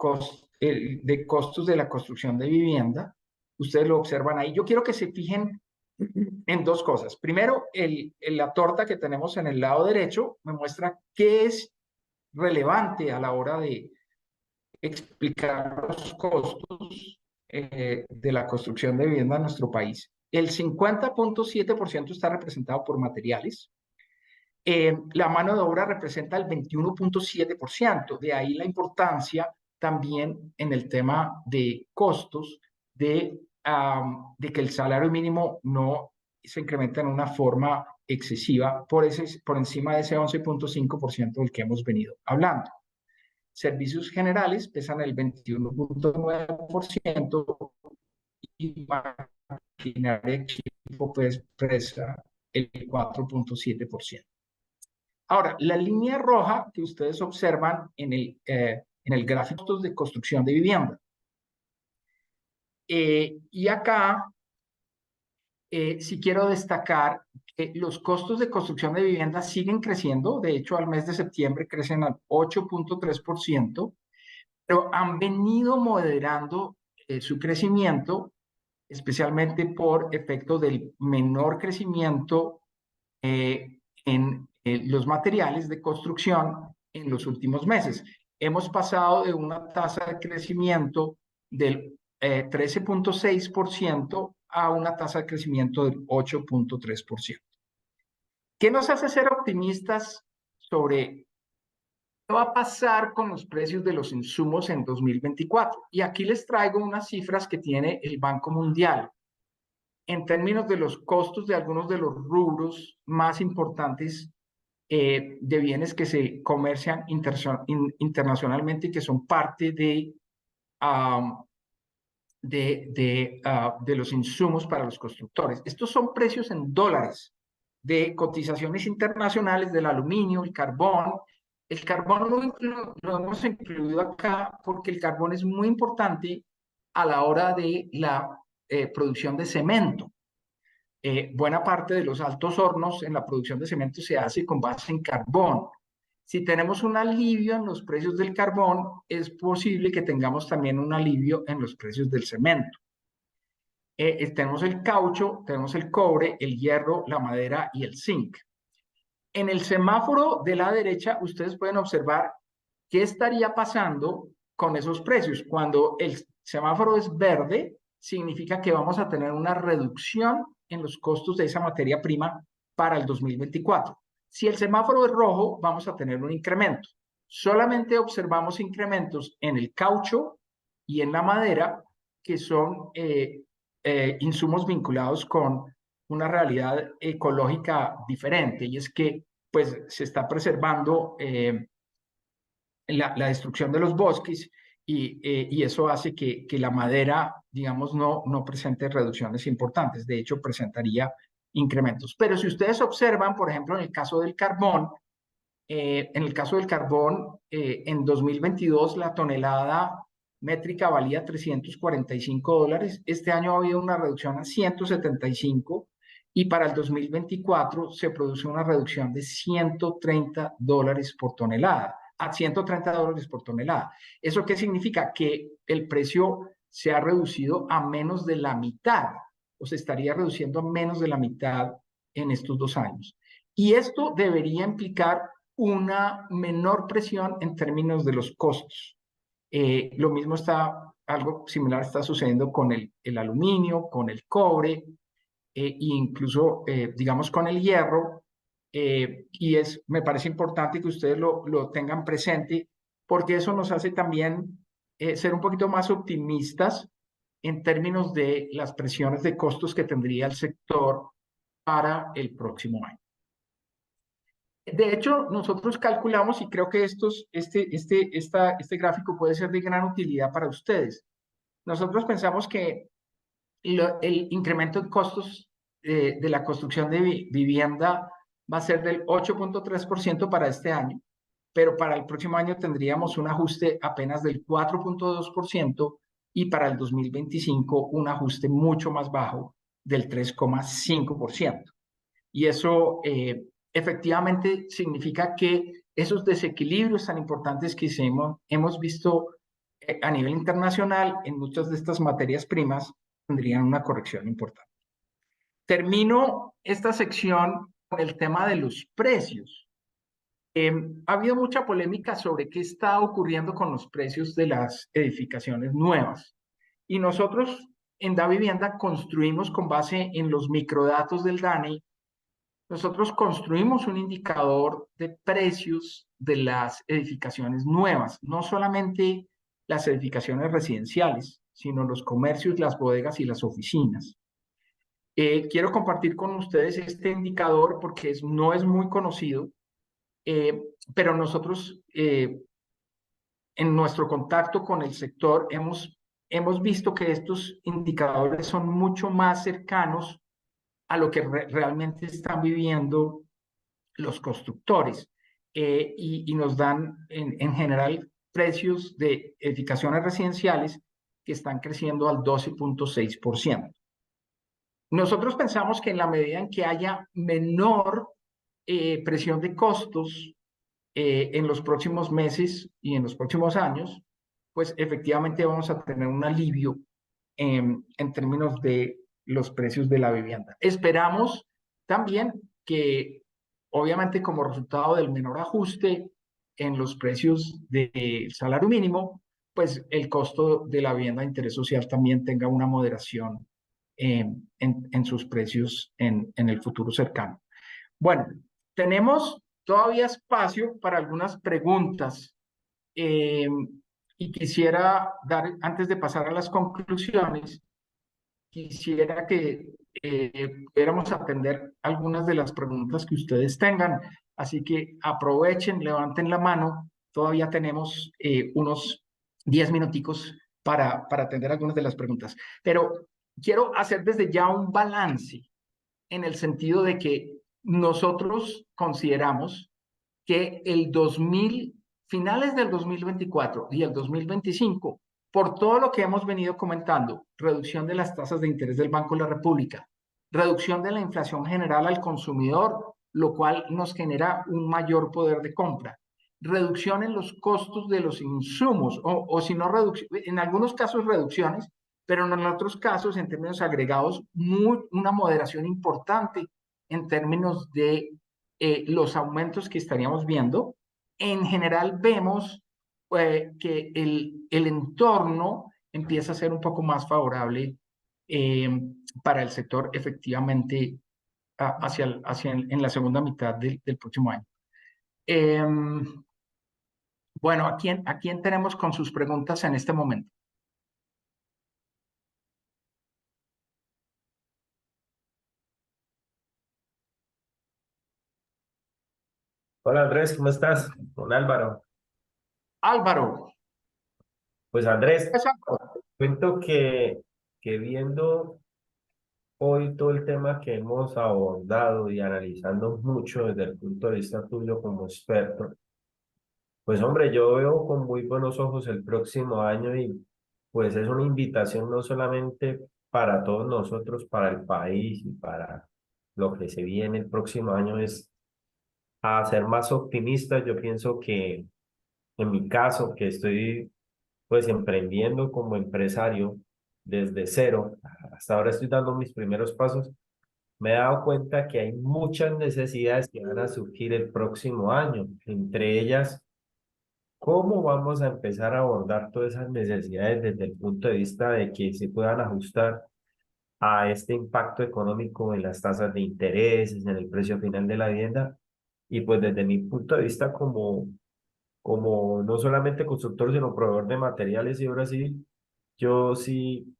de costos de la construcción de vivienda. Ustedes lo observan ahí. Yo quiero que se fijen en dos cosas. Primero, la torta que tenemos en el lado derecho me muestra qué es relevante a la hora de explicar los costos de la construcción de vivienda en nuestro país. El 50.7% está representado por materiales. La mano de obra representa el 21.7%. De ahí la importancia también en el tema de costos de que el salario mínimo no se incrementa en una forma excesiva por encima de ese 11.5% del que hemos venido hablando. Servicios generales pesan el 21.9% y maquinaria de equipo pues pesa el 4.7%. Ahora, la línea roja que ustedes observan en el gráfico de construcción de vivienda. Y acá sí quiero destacar que los costos de construcción de vivienda siguen creciendo. De hecho, al mes de septiembre crecen al 8.3%, pero han venido moderando su crecimiento, especialmente por efecto del menor crecimiento en los materiales de construcción en los últimos meses. Hemos pasado de una tasa de crecimiento del 13.6% a una tasa de crecimiento del 8.3%. ¿Qué nos hace ser optimistas sobre qué va a pasar con los precios de los insumos en 2024? Y aquí les traigo unas cifras que tiene el Banco Mundial en términos de los costos de algunos de los rubros más importantes de bienes que se comercian internacionalmente y que son parte de los insumos para los constructores. Estos son precios en dólares de cotizaciones internacionales del aluminio, el carbón. El carbón lo hemos incluido acá porque el carbón es muy importante a la hora de la producción de cemento. Buena parte de los altos hornos en la producción de cemento se hace con base en carbón. Si tenemos un alivio en los precios del carbón, es posible que tengamos también un alivio en los precios del cemento. Tenemos el caucho, tenemos el cobre, el hierro, la madera y el zinc. En el semáforo de la derecha, ustedes pueden observar qué estaría pasando con esos precios. Cuando el semáforo es verde, significa que vamos a tener una reducción en los costos de esa materia prima para el 2024. Si el semáforo es rojo, vamos a tener un incremento. Solamente observamos incrementos en el caucho y en la madera, que son insumos vinculados con una realidad ecológica diferente, y es que pues, se está preservando la destrucción de los bosques y eso hace que la madera, digamos, no presente reducciones importantes. De hecho, presentaría incrementos. Pero si ustedes observan, por ejemplo, en el caso del carbón, en 2022 la tonelada métrica valía $345. Este año ha habido una reducción a 175 y para el 2024 se produce una reducción de $130 por tonelada, a $130 por tonelada. ¿Eso qué significa? Que el precio se ha reducido a menos de la mitad, o se estaría reduciendo a menos de la mitad en estos 2 años. Y esto debería implicar una menor presión en términos de los costos. Lo mismo está algo similar está sucediendo con el aluminio, con el cobre, e incluso, digamos, con el hierro. Y me parece importante que ustedes lo tengan presente, porque eso nos hace también ser un poquito más optimistas en términos de las presiones de costos que tendría el sector para el próximo año. De hecho, nosotros calculamos, y creo que este gráfico puede ser de gran utilidad para ustedes. Nosotros pensamos que el incremento en costos de la construcción de vivienda va a ser del 8.3% para este año, pero para el próximo año tendríamos un ajuste apenas del 4.2% y para el 2025 un ajuste mucho más bajo del 3.5%. Y eso efectivamente significa que esos desequilibrios tan importantes que hemos visto a nivel internacional en muchas de estas materias primas tendrían una corrección importante. Termino esta sección con el tema de los precios. Ha habido mucha polémica sobre qué está ocurriendo con los precios de las edificaciones nuevas. Y nosotros en DaVivienda construimos con base en los microdatos del DANE. Nosotros construimos un indicador de precios de las edificaciones nuevas, no solamente las edificaciones residenciales, sino los comercios, las bodegas y las oficinas. Quiero compartir con ustedes este indicador porque no es muy conocido, pero nosotros en nuestro contacto con el sector hemos visto que estos indicadores son mucho más cercanos a lo que realmente están viviendo los constructores y nos dan en general precios de edificaciones residenciales que están creciendo al 12.6%. Nosotros pensamos que en la medida en que haya menor presión de costos en los próximos meses y en los próximos años, pues efectivamente vamos a tener un alivio en términos de los precios de la vivienda. Esperamos también que, obviamente, como resultado del menor ajuste en los precios del salario mínimo, pues el costo de la vivienda de interés social también tenga una moderación en sus precios en el futuro cercano. Bueno, tenemos todavía espacio para algunas preguntas y quisiera dar, antes de pasar a las conclusiones, quisiera que pudiéramos atender algunas de las preguntas que ustedes tengan. Así que aprovechen, levanten la mano. Todavía tenemos unos 10 minuticos para atender algunas de las preguntas. Pero quiero hacer desde ya un balance en el sentido de que nosotros consideramos que finales del 2024 y el 2025, por todo lo que hemos venido comentando, reducción de las tasas de interés del Banco de la República, reducción de la inflación general al consumidor, lo cual nos genera un mayor poder de compra, reducción en los costos de los insumos, o si no, en algunos casos reducciones, pero en otros casos, en términos agregados, una moderación importante en términos de los aumentos que estaríamos viendo. En general vemos que el entorno empieza a ser un poco más favorable para el sector efectivamente en la segunda mitad del próximo año. Bueno, ¿a quién tenemos con sus preguntas en este momento? Hola Andrés, ¿cómo estás? Con Álvaro. Álvaro. Pues Andrés, cuento que viendo hoy todo el tema que hemos abordado y analizando mucho desde el punto de vista tuyo como experto, pues hombre, yo veo con muy buenos ojos el próximo año y pues es una invitación no solamente para todos nosotros, para el país y para lo que se viene el próximo año, es a ser más optimista. Yo pienso que en mi caso, que estoy pues emprendiendo como empresario desde cero, hasta ahora estoy dando mis primeros pasos, me he dado cuenta que hay muchas necesidades que van a surgir el próximo año, entre ellas ¿Cómo vamos a empezar a abordar todas esas necesidades desde el punto de vista de que se puedan ajustar a este impacto económico en las tasas de intereses, en el precio final de la vivienda? Y pues desde mi punto de vista como no solamente constructor, sino proveedor de materiales y obras civil, yo sí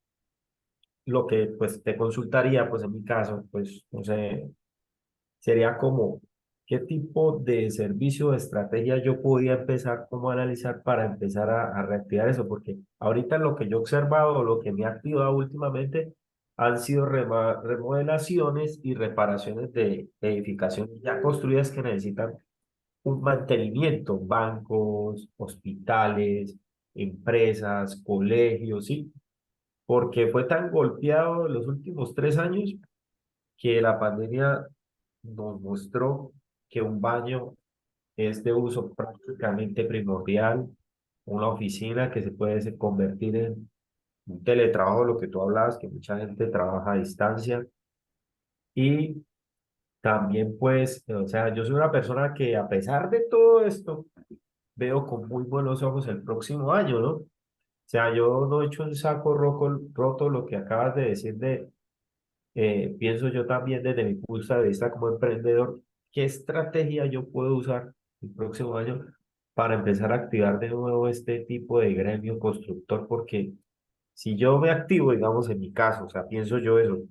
lo que pues te consultaría, pues en mi caso, pues no sé, sería como qué tipo de servicio o estrategia yo podía empezar como a analizar para empezar a reactivar eso, porque ahorita lo que yo he observado, lo que me ha activado últimamente han sido remodelaciones y reparaciones de edificaciones ya construidas que necesitan un mantenimiento, bancos, hospitales, empresas, colegios, ¿sí? Porque fue tan golpeado en los últimos 3 años que la pandemia nos mostró que un baño es de uso prácticamente primordial, una oficina que se puede convertir en un teletrabajo, lo que tú hablabas, que mucha gente trabaja a distancia. Y también, pues, o sea, yo soy una persona que a pesar de todo esto, veo con muy buenos ojos el próximo año, ¿no? O sea, yo no he hecho un saco roto lo que acabas de decir de pienso yo también desde mi punto de vista como emprendedor, qué estrategia yo puedo usar el próximo año para empezar a activar de nuevo este tipo de gremio constructor, porque si yo me activo, digamos en mi caso, o sea, pienso yo eso,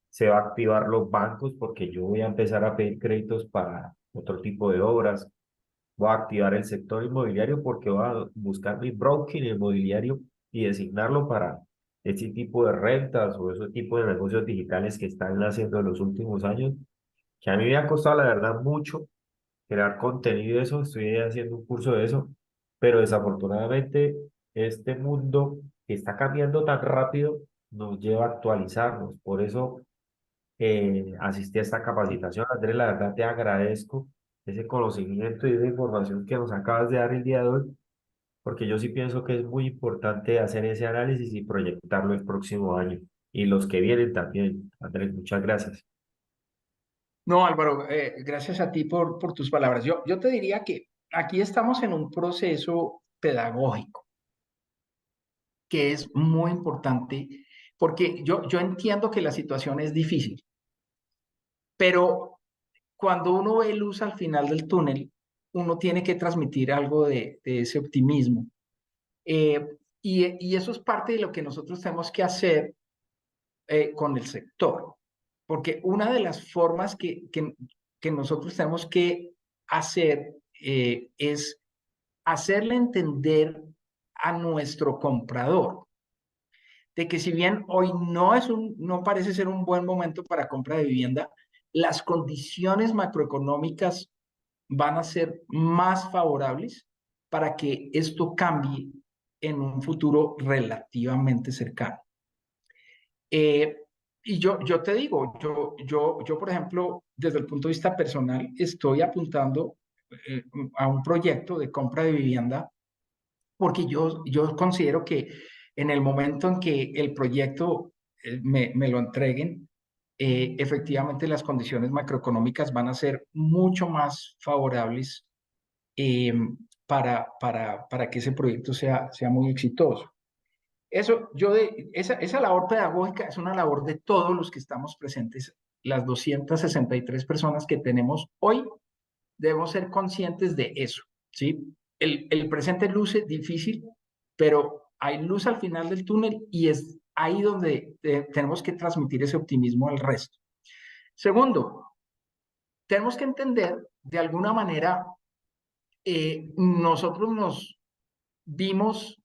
se va a activar los bancos porque yo voy a empezar a pedir créditos para otro tipo de obras, voy a activar el sector inmobiliario porque voy a buscar mi broker inmobiliario y designarlo para este tipo de rentas o ese tipo de negocios digitales que están haciendo en los últimos años, que a mí me ha costado la verdad mucho crear contenido de eso, estoy haciendo un curso de eso, pero desafortunadamente este mundo que está cambiando tan rápido nos lleva a actualizarnos. Por eso asistí a esta capacitación. Andrés, la verdad te agradezco ese conocimiento y esa información que nos acabas de dar el día de hoy, porque yo sí pienso que es muy importante hacer ese análisis y proyectarlo el próximo año y los que vienen también. Andrés, muchas gracias. No, Álvaro, gracias a ti por tus palabras. Yo te diría que aquí estamos en un proceso pedagógico que es muy importante porque yo entiendo que la situación es difícil, pero cuando uno ve luz al final del túnel, uno tiene que transmitir algo de ese optimismo. Eh, y eso es parte de lo que nosotros tenemos que hacer con el sector, porque una de las formas que nosotros tenemos que hacer es hacerle entender a nuestro comprador de que si bien hoy no parece ser un buen momento para compra de vivienda, las condiciones macroeconómicas van a ser más favorables para que esto cambie en un futuro relativamente cercano. Y yo te digo, por ejemplo, desde el punto de vista personal, estoy apuntando a un proyecto de compra de vivienda porque yo considero que en el momento en que el proyecto me lo entreguen, efectivamente las condiciones macroeconómicas van a ser mucho más favorables eh, para que ese proyecto sea muy exitoso. Esa labor pedagógica es una labor de todos los que estamos presentes, las 263 personas que tenemos hoy, debemos ser conscientes de eso, ¿sí? El presente luce difícil, pero hay luz al final del túnel y es ahí donde tenemos que transmitir ese optimismo al resto. Segundo, tenemos que entender de alguna manera, nosotros nos vimos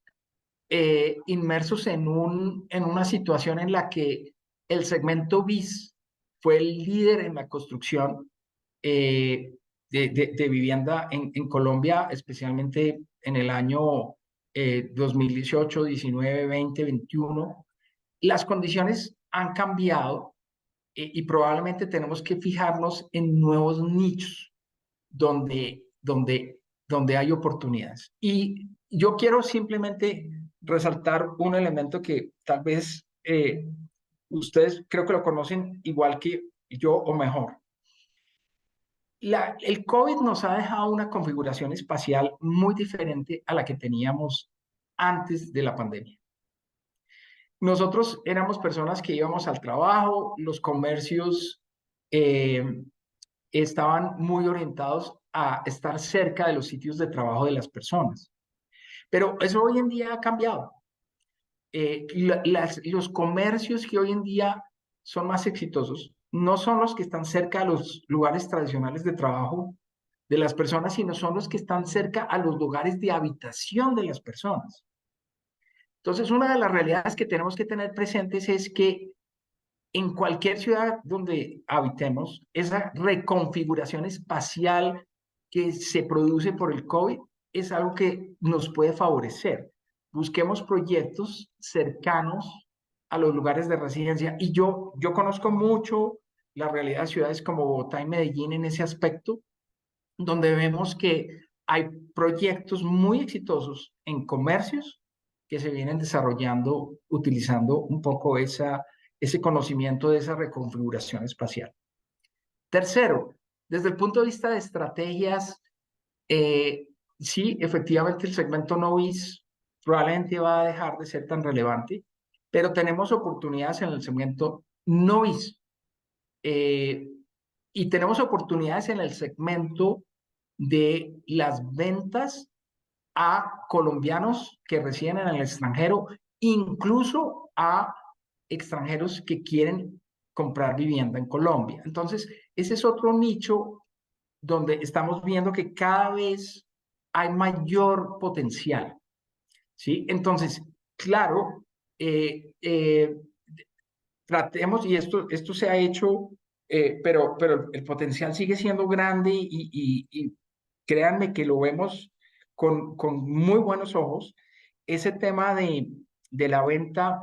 inmersos en una situación en la que el segmento BIS fue el líder en la construcción de vivienda en Colombia, especialmente en el año 2018, 19, 20, 21. Las condiciones han cambiado y probablemente tenemos que fijarnos en nuevos nichos donde hay oportunidades. Y yo quiero simplemente resaltar un elemento que tal vez ustedes creo que lo conocen igual que yo o mejor. el COVID nos ha dejado una configuración espacial muy diferente a la que teníamos antes de la pandemia. Nosotros éramos personas que íbamos al trabajo, los comercios estaban muy orientados a estar cerca de los sitios de trabajo de las personas. Pero eso hoy en día ha cambiado. Los comercios que hoy en día son más exitosos no son los que están cerca de los lugares tradicionales de trabajo de las personas, sino son los que están cerca a los lugares de habitación de las personas. Entonces, una de las realidades que tenemos que tener presentes es que en cualquier ciudad donde habitemos, esa reconfiguración espacial que se produce por el COVID es algo que nos puede favorecer. Busquemos proyectos cercanos a los lugares de residencia. Y yo conozco mucho la realidad de ciudades como Bogotá y Medellín en ese aspecto, donde vemos que hay proyectos muy exitosos en comercios que se vienen desarrollando utilizando un poco ese conocimiento de esa reconfiguración espacial. Tercero, desde el punto de vista de estrategias, sí, efectivamente el segmento novis probablemente va a dejar de ser tan relevante, pero tenemos oportunidades en el segmento novis y tenemos oportunidades en el segmento de las ventas a colombianos que residen en el extranjero, incluso a extranjeros que quieren comprar vivienda en Colombia. Entonces, ese es otro nicho donde estamos viendo que cada vez hay mayor potencial, ¿sí? Entonces, claro, tratemos, y esto se ha hecho, pero el potencial sigue siendo grande y créanme que lo vemos con muy buenos ojos. Ese tema de la venta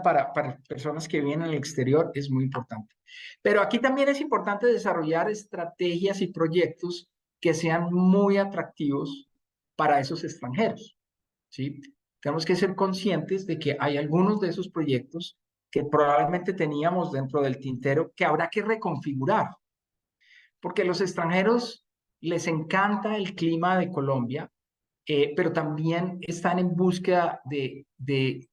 para personas que viven en el exterior es muy importante. Pero aquí también es importante desarrollar estrategias y proyectos que sean muy atractivos para esos extranjeros, ¿sí? Tenemos que ser conscientes de que hay algunos de esos proyectos que probablemente teníamos dentro del tintero que habrá que reconfigurar, porque a los extranjeros les encanta el clima de Colombia, pero también están en búsqueda de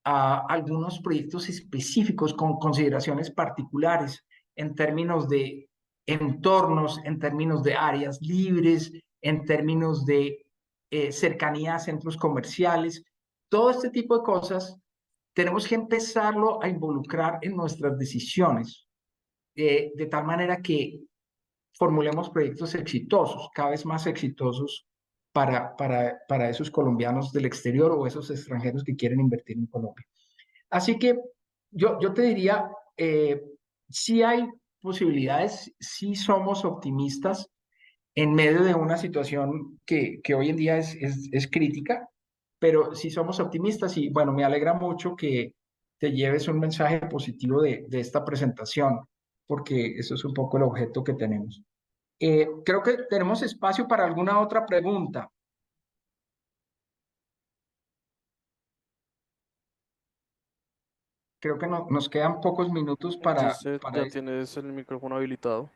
algunos proyectos específicos con consideraciones particulares en términos de entornos, en términos de áreas libres, en términos de cercanía a centros comerciales. Todo este tipo de cosas tenemos que empezarlo a involucrar en nuestras decisiones, de tal manera que formulemos proyectos exitosos, cada vez más exitosos para esos colombianos del exterior o esos extranjeros que quieren invertir en Colombia. Así que yo te diría, sí hay posibilidades, sí somos optimistas en medio de una situación que hoy en día es crítica, pero sí somos optimistas y bueno, me alegra mucho que te lleves un mensaje positivo de esta presentación, porque eso es un poco el objeto que tenemos. Creo que tenemos espacio para alguna otra pregunta. Creo que nos quedan pocos minutos para Ya tienes el micrófono habilitado.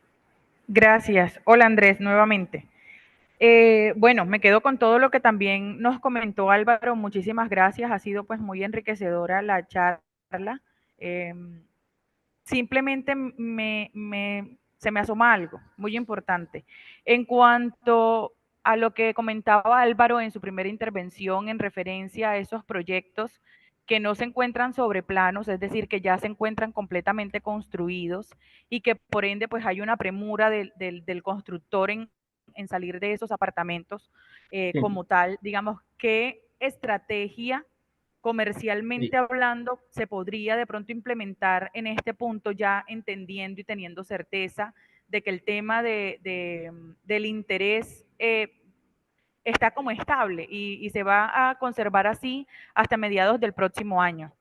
Gracias. Hola Andrés, nuevamente. Bueno, me quedo con todo lo que también nos comentó Álvaro. Muchísimas gracias. Ha sido pues muy enriquecedora la charla. Simplemente se me asoma algo muy importante. En cuanto a lo que comentaba Álvaro en su primera intervención en referencia a esos proyectos que no se encuentran sobre planos, es decir, que ya se encuentran completamente construidos y que por ende pues hay una premura del constructor en salir de esos apartamentos como tal, digamos, ¿qué estrategia comercialmente hablando se podría de pronto implementar en este punto, ya entendiendo y teniendo certeza de que el tema del interés está como estable y se va a conservar así hasta mediados del próximo año?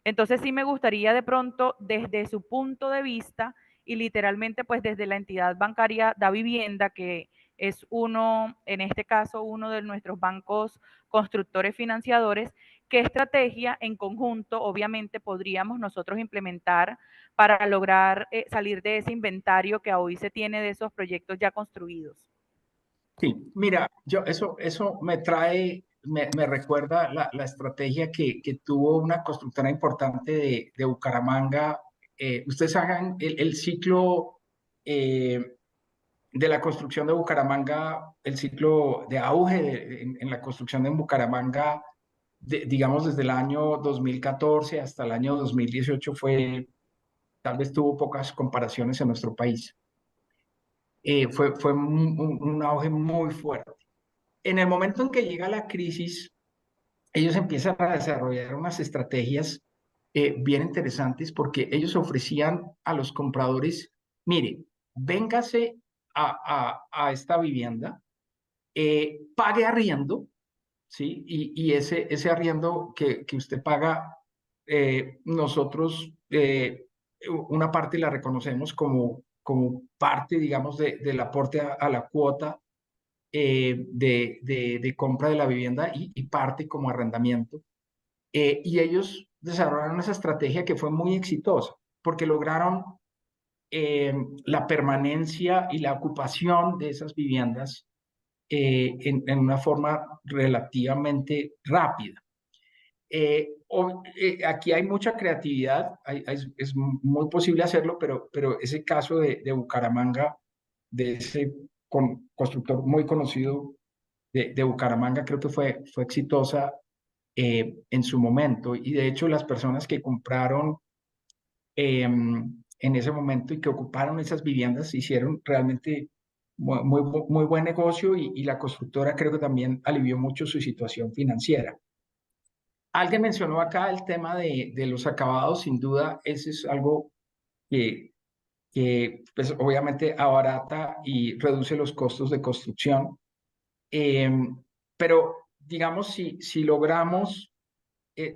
Entonces sí me gustaría de pronto desde su punto de vista y literalmente pues desde la entidad bancaria Davivienda, que es en este caso, uno de nuestros bancos constructores financiadores, ¿qué estrategia en conjunto, obviamente, podríamos nosotros implementar para lograr salir de ese inventario que hoy se tiene de esos proyectos ya construidos? Sí, mira, eso me recuerda la estrategia que tuvo una constructora importante de Bucaramanga. Ustedes hagan el ciclo de la construcción de Bucaramanga, el ciclo de auge en la construcción de Bucaramanga, digamos desde el año 2014 hasta el año 2018 tal vez tuvo pocas comparaciones en nuestro país. Fue un auge muy fuerte. En el momento en que llega la crisis, ellos empiezan a desarrollar unas estrategias bien interesantes porque ellos ofrecían a los compradores, mire, véngase a esta vivienda, pague arriendo, ¿sí? Y ese arriendo que usted paga, nosotros una parte la reconocemos como parte, digamos, del aporte a la cuota de compra de la vivienda y parte como arrendamiento. Y ellos desarrollaron esa estrategia que fue muy exitosa porque lograron la permanencia y la ocupación de esas viviendas en una forma relativamente rápida. Aquí hay mucha creatividad, es muy posible hacerlo, pero ese caso de Bucaramanga, de ese constructor muy conocido de Bucaramanga, creo que fue exitosa en su momento. Y de hecho, las personas que compraron en ese momento y que ocuparon esas viviendas hicieron realmente muy buen negocio y la constructora creo que también alivió mucho su situación financiera. Alguien mencionó acá el tema de los acabados, sin duda, ese es algo que pues, obviamente abarata y reduce los costos de construcción. Pero digamos, si logramos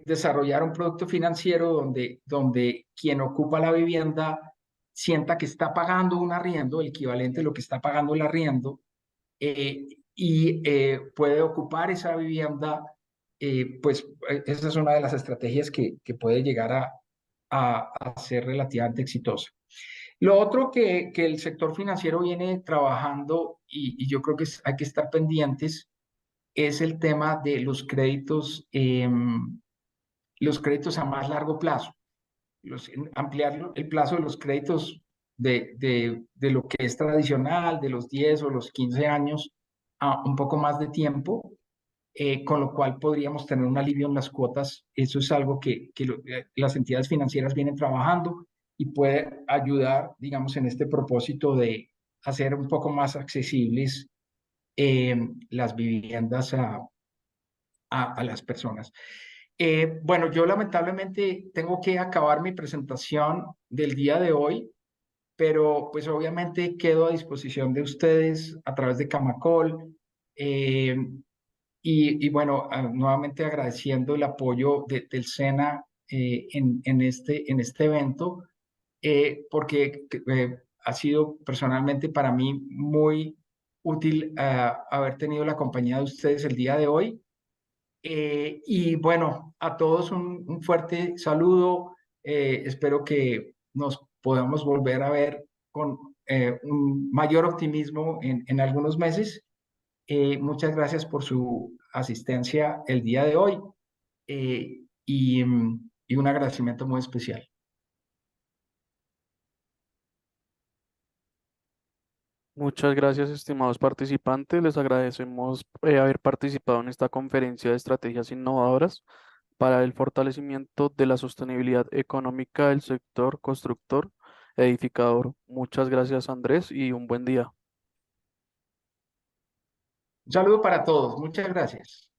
desarrollar un producto financiero donde quien ocupa la vivienda sienta que está pagando un arriendo, el equivalente a lo que está pagando el arriendo, y puede ocupar esa vivienda, pues esa es una de las estrategias que puede llegar a ser relativamente exitosa. Lo otro que el sector financiero viene trabajando, y yo creo que hay que estar pendientes, es el tema de los créditos a más largo plazo, ampliar el plazo de los créditos de lo que es tradicional, de los 10 o los 15 años, a un poco más de tiempo, con lo cual podríamos tener un alivio en las cuotas. Eso es algo que las entidades financieras vienen trabajando y puede ayudar, digamos, en este propósito de hacer un poco más accesibles las viviendas a las personas. Bueno, yo lamentablemente tengo que acabar mi presentación del día de hoy, pero pues obviamente quedo a disposición de ustedes a través de Camacol. Y bueno, nuevamente agradeciendo el apoyo del SENA en este evento, porque ha sido personalmente para mí muy útil haber tenido la compañía de ustedes el día de hoy. Y bueno, a todos un fuerte saludo. Espero que nos podamos volver a ver con un mayor optimismo en algunos meses. Muchas gracias por su asistencia el día de hoy y un agradecimiento muy especial. Muchas gracias, estimados participantes. Les agradecemos haber participado en esta conferencia de estrategias innovadoras para el fortalecimiento de la sostenibilidad económica del sector constructor edificador. Muchas gracias, Andrés, y un buen día. Un saludo para todos. Muchas gracias.